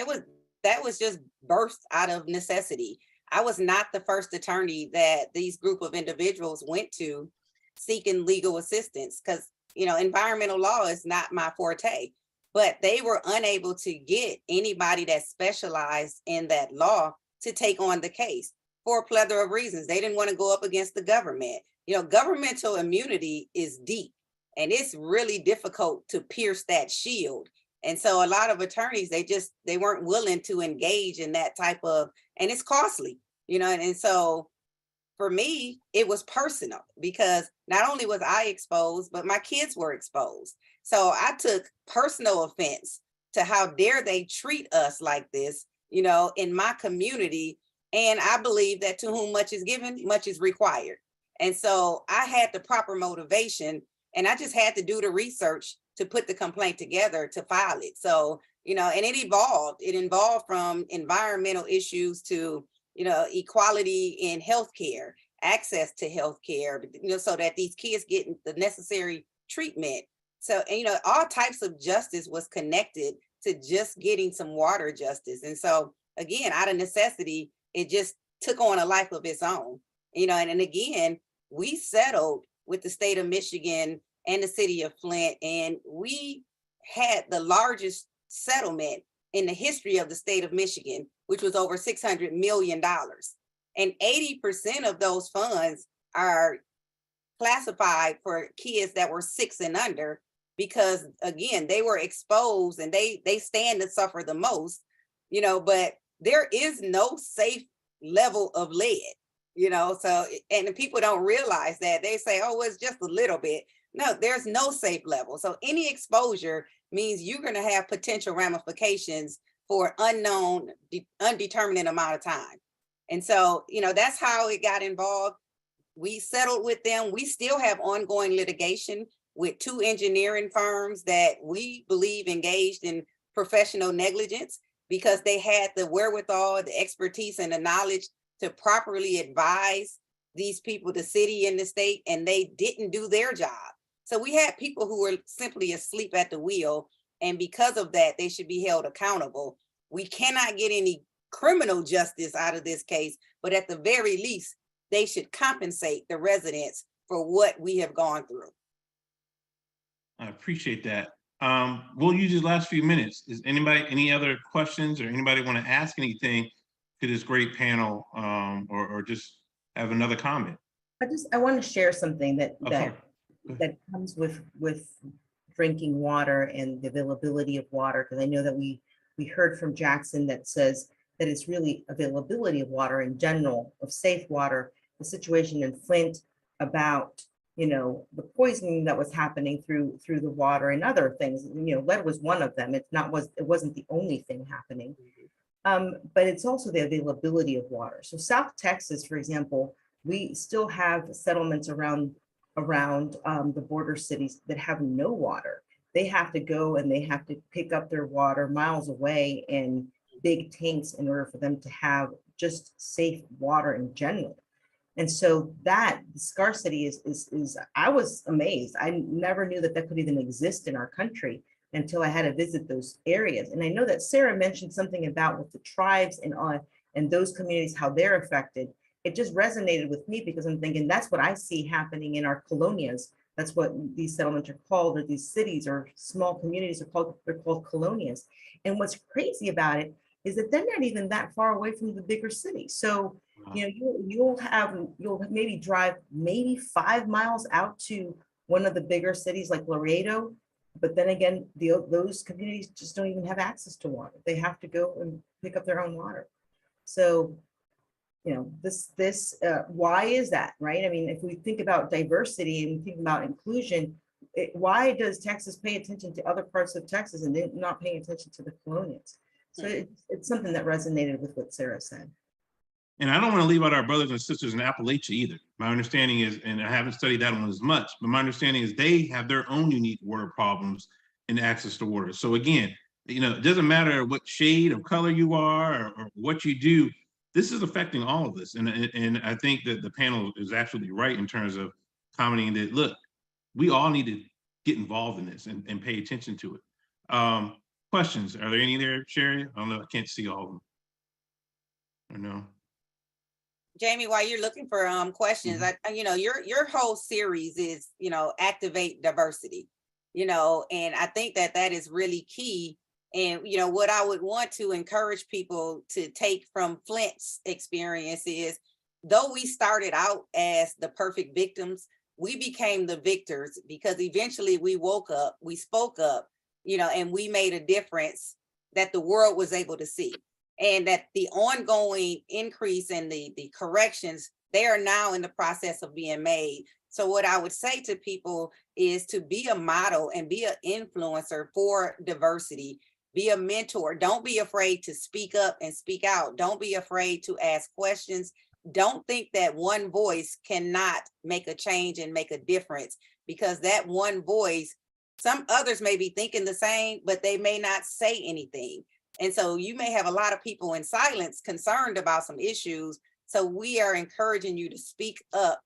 that was just birthed out of necessity. I was not the first attorney that these group of individuals went to seeking legal assistance, because environmental law is not my forte, but they were unable to get anybody that specialized in that law to take on the case for a plethora of reasons. They didn't want to go up against the government. Governmental immunity is deep, and it's really difficult to pierce that shield. And so a lot of attorneys, they weren't willing to engage in that type of, and it's costly, and so for me, it was personal, because not only was I exposed, but my kids were exposed. So I took personal offense to how dare they treat us like this, in my community. And I believe that to whom much is given, much is required. And so I had the proper motivation, and I just had to do the research to put the complaint together to file it. So, and it involved from environmental issues to, equality in healthcare, access to healthcare, so that these kids get the necessary treatment. So, all types of justice was connected to just getting some water justice. And so again, out of necessity, it just took on a life of its own, and again, we settled with the state of Michigan and the city of Flint, and we had the largest settlement in the history of the state of Michigan, which was over $600 million. And 80% of those funds are classified for kids that were 6 and under, because again, they were exposed and they stand to suffer the most, but there is no safe level of lead, so, and people don't realize that. They say, oh, it's just a little bit. No, there's no safe level. So any exposure means you're going to have potential ramifications for unknown, undetermined amount of time. And so, that's how it got involved. We settled with them. We still have ongoing litigation with 2 engineering firms that we believe engaged in professional negligence, because they had the wherewithal, the expertise, and the knowledge to properly advise these people, the city and the state, and they didn't do their job. So we had people who were simply asleep at the wheel, and because of that, they should be held accountable. We cannot get any criminal justice out of this case, but at the very least, they should compensate the residents for what we have gone through. I appreciate that. We'll use these last few minutes. Is any other questions, or anybody want to ask anything to this great panel, or just have another comment? I want to share something that sorry. that comes with drinking water and the availability of water, because I know that we heard from Jackson that says that it's really availability of water in general, of safe water. The situation in Flint about the poisoning that was happening through the water and other things. Lead was one of them. It wasn't the only thing happening, but it's also the availability of water. So South Texas, for example, we still have settlements around the border cities that have no water. They have to go and they have to pick up their water miles away in big tanks in order for them to have just safe water in general. And so that scarcity is I was amazed. I never knew that could even exist in our country until I had to visit those areas. And I know that Sarah mentioned something about with the tribes and those communities, how they're affected. It just resonated with me, because I'm thinking that's what I see happening in our colonias. That's what these settlements are called, or these cities or small communities are called. They're called colonias. And what's crazy about it is that they're not even that far away from the bigger city. So, you'll maybe drive 5 miles out to one of the bigger cities like Laredo, But then again, those communities just don't even have access to water. They have to go and pick up their own water. So, why is that, right? I mean, if we think about diversity and think about inclusion, why does Texas pay attention to other parts of Texas and then not paying attention to the colonials? So it's something that resonated with what Sarah said. And I don't want to leave out our brothers and sisters in Appalachia either. My understanding is, and I haven't studied that one as much, but my understanding is they have their own unique water problems and access to water. So again, it doesn't matter what shade of color you are or what you do, this is affecting all of us. And I think that the panel is absolutely right in terms of commenting that, look, we all need to get involved in this and pay attention to it. Questions, are there any there, Sherry? I don't know, I can't see all of them. Or no? Jamie, while you're looking for questions, your whole series is, activate diversity, and I think that is really key. And, what I would want to encourage people to take from Flint's experience is, though we started out as the perfect victims, we became the victors because eventually we woke up, we spoke up, and we made a difference that the world was able to see. And that the ongoing increase in the corrections, they are now in the process of being made. So what I would say to people is to be a model and be an influencer for diversity, be a mentor. Don't be afraid to speak up and speak out. Don't be afraid to ask questions. Don't think that one voice cannot make a change and make a difference, because that one voice, some others may be thinking the same, but they may not say anything. And so you may have a lot of people in silence concerned about some issues. So we are encouraging you to speak up.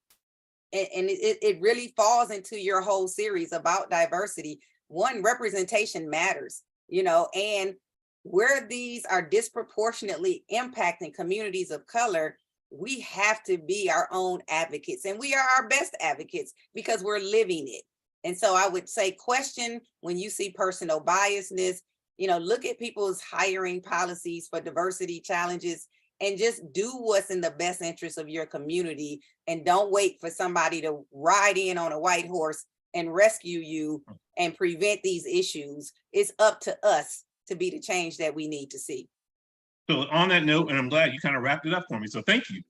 And it really falls into your whole series about diversity. One, representation matters, and where these are disproportionately impacting communities of color, we have to be our own advocates, and we are our best advocates because we're living it. And so I would say question when you see personal biasness, look at people's hiring policies for diversity challenges and just do what's in the best interest of your community. And don't wait for somebody to ride in on a white horse and rescue you and prevent these issues. It's up to us to be the change that we need to see. So on that note, and I'm glad you kind of wrapped it up for me, so thank you.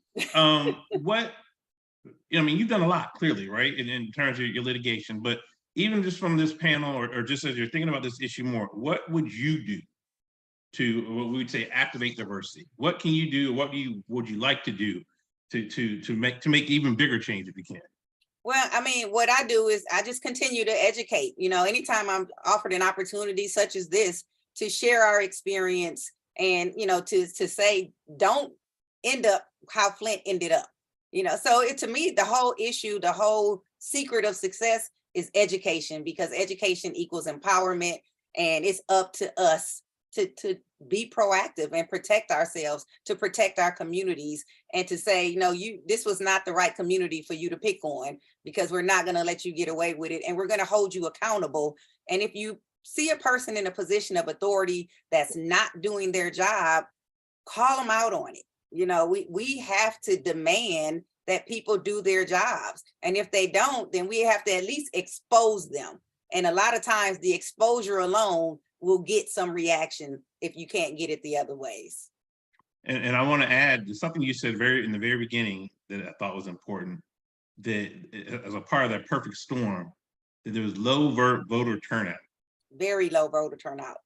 You've done a lot, clearly, right, in terms of your litigation, but even just from this panel, or just as you're thinking about this issue more, what would you do to, what we would say, activate diversity? What can you do? What would you like to do to make even bigger change if you can? Well, what I do is I just continue to educate. Anytime I'm offered an opportunity such as this to share our experience and, to say, don't end up how Flint ended up. So to me, the whole issue, the whole secret of success is education, because education equals empowerment, and it's up to us to be proactive and protect ourselves, to protect our communities, and to say, this was not the right community for you to pick on, because we're not going to let you get away with it, and we're going to hold you accountable. And if you see a person in a position of authority that's not doing their job, call them out on it. We have to demand that people do their jobs. And if they don't, then we have to at least expose them. And a lot of times the exposure alone will get some reaction if you can't get it the other ways. And I want to add something you said in the very beginning that I thought was important, that as a part of that perfect storm, that there was low voter turnout. Very low voter turnout.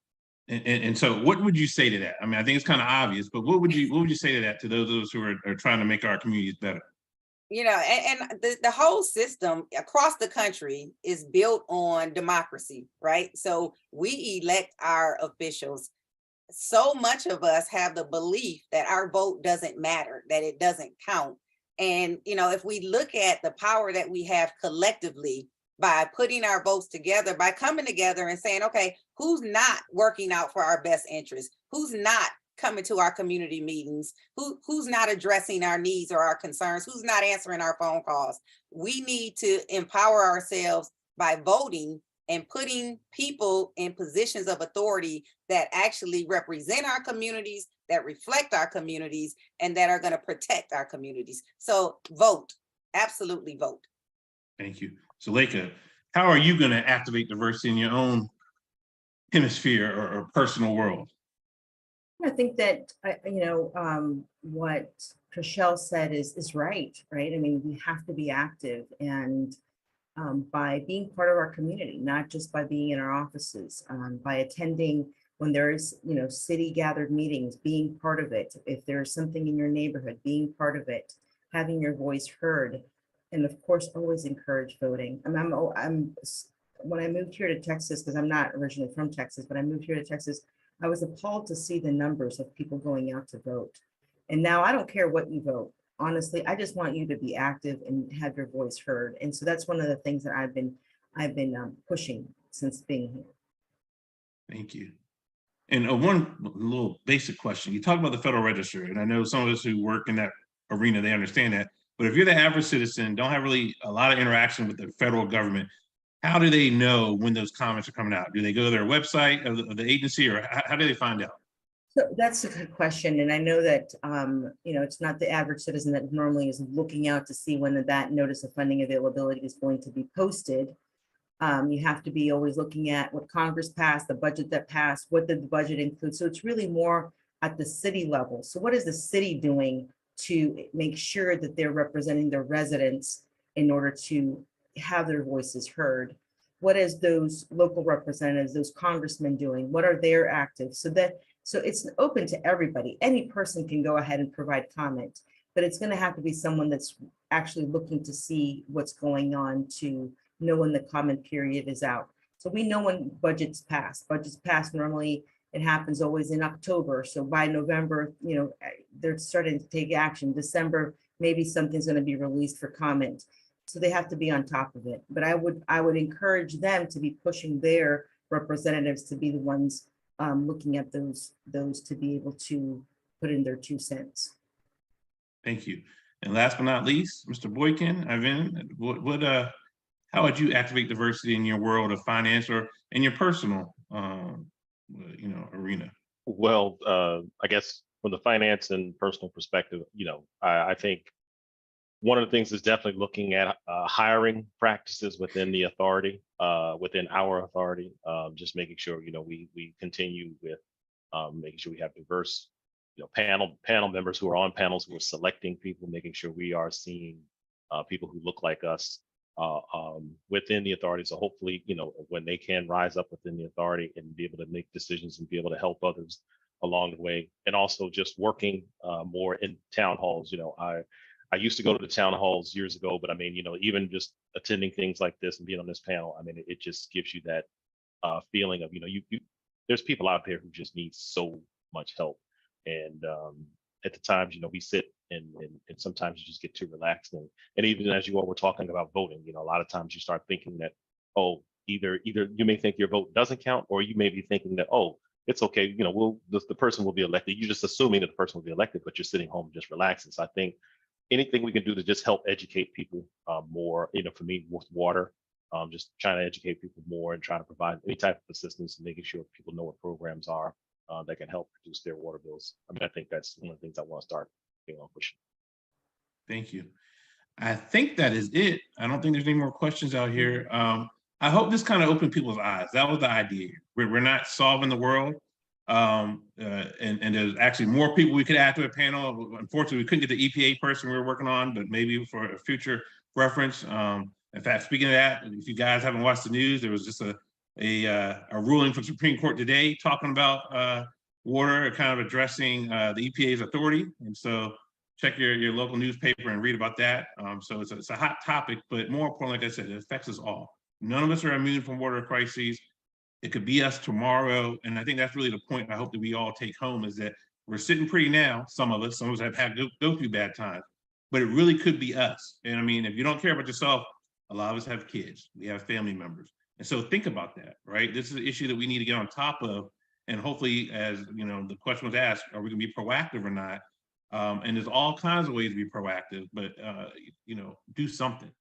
And so what would you say to that? I think it's kind of obvious, but what would you say to that, to those who are trying to make our communities better? And the whole system across the country is built on democracy, right? So we elect our officials. So much of us have the belief that our vote doesn't matter, that it doesn't count. And, if we look at the power that we have collectively by putting our votes together, by coming together and saying, okay, who's not working out for our best interest? Who's not coming to our community meetings? Who's not addressing our needs or our concerns? Who's not answering our phone calls? We need to empower ourselves by voting and putting people in positions of authority that actually represent our communities, that reflect our communities, and that are going to protect our communities. So vote, absolutely vote. Thank you. Zuleika, how are you going to activate diversity in your own hemisphere or personal world? I think that, what Trishelle said is right? I mean, we have to be active, and by being part of our community, not just by being in our offices, by attending when there's, city gathered meetings, being part of it. If there's something in your neighborhood, being part of it, having your voice heard, and of course, always encourage voting. When I moved here to Texas, because I'm not originally from Texas, but I moved here to Texas, I was appalled to see the numbers of people going out to vote. And now I don't care what you vote. Honestly, I just want you to be active and have your voice heard. And so that's one of the things that I've been pushing since being here. Thank you. And one little basic question. You talk about the Federal Register, and I know some of us who work in that arena, they understand that. But if you're the average citizen, don't have really a lot of interaction with the federal government, how do they know when those comments are coming out? Do they go to their website of the agency, or how do they find out? So that's a good question. And I know that, it's not the average citizen that normally is looking out to see when that notice of funding availability is going to be posted. You have to be always looking at what Congress passed, the budget that passed, what did the budget include? So it's really more at the city level. So what is the city doing to make sure that they're representing their residents in order to have their voices heard? What is those local representatives, those congressmen doing? What are their active? So it's open to everybody. Any person can go ahead and provide comment, but it's going to have to be someone that's actually looking to see what's going on, to know when the comment period is out. So we know when budgets pass. Budgets pass normally, it happens always in October. So by November, they're starting to take action. December, maybe something's going to be released for comment. So they have to be on top of it. But I would encourage them to be pushing their representatives to be the ones looking at those to be able to put in their 2 cents. Thank you. And last but not least, Mr. Boykin, how would you activate diversity in your world of finance or in your personal, arena? Well, I guess from the finance and personal perspective, I think one of the things is definitely looking at hiring practices within the authority, within our authority, just making sure, we continue with making sure we have diverse, panel members who are on panels, who are selecting people, making sure we are seeing people who look like us within the authority. So hopefully, when they can rise up within the authority and be able to make decisions and be able to help others along the way, and also just working more in town halls. I used to go to the town halls years ago, but I mean, even just attending things like this and being on this panel, I mean, it just gives you that feeling of, there's people out there who just need so much help. And at the times, we sit and sometimes you just get too relaxed. And even as you all were talking about voting, a lot of times you start thinking that, either you may think your vote doesn't count, or you may be thinking that, it's okay, the person will be elected. You're just assuming that the person will be elected, but you're sitting home just relaxing. So I think anything we can do to just help educate people more, for me with water, just trying to educate people more and trying to provide any type of assistance and making sure people know what programs are that can help reduce their water bills. I mean, I think that's one of the things I want to start pushing. Thank you. I think that is it. I don't think there's any more questions out here. I hope this kind of opened people's eyes. That was the idea. We're not solving the world. And there's actually more people we could add to a panel. Unfortunately, we couldn't get the EPA person we were working on, but maybe for a future reference. In fact, speaking of that, if you guys haven't watched the news, there was just a ruling from the Supreme Court today talking about water, kind of addressing the EPA's authority. And so check your local newspaper and read about that. So it's a hot topic, but more importantly, like I said, it affects us all. None of us are immune from water crises. It could be us tomorrow. And I think that's really the point I hope that we all take home, is that we're sitting pretty now. Some of us have had go through bad times, but it really could be us. And I mean, if you don't care about yourself, a lot of us have kids, we have family members. And so think about that, right? This is an issue that we need to get on top of. And hopefully, as the question was asked, are we gonna be proactive or not? And there's all kinds of ways to be proactive, but do something.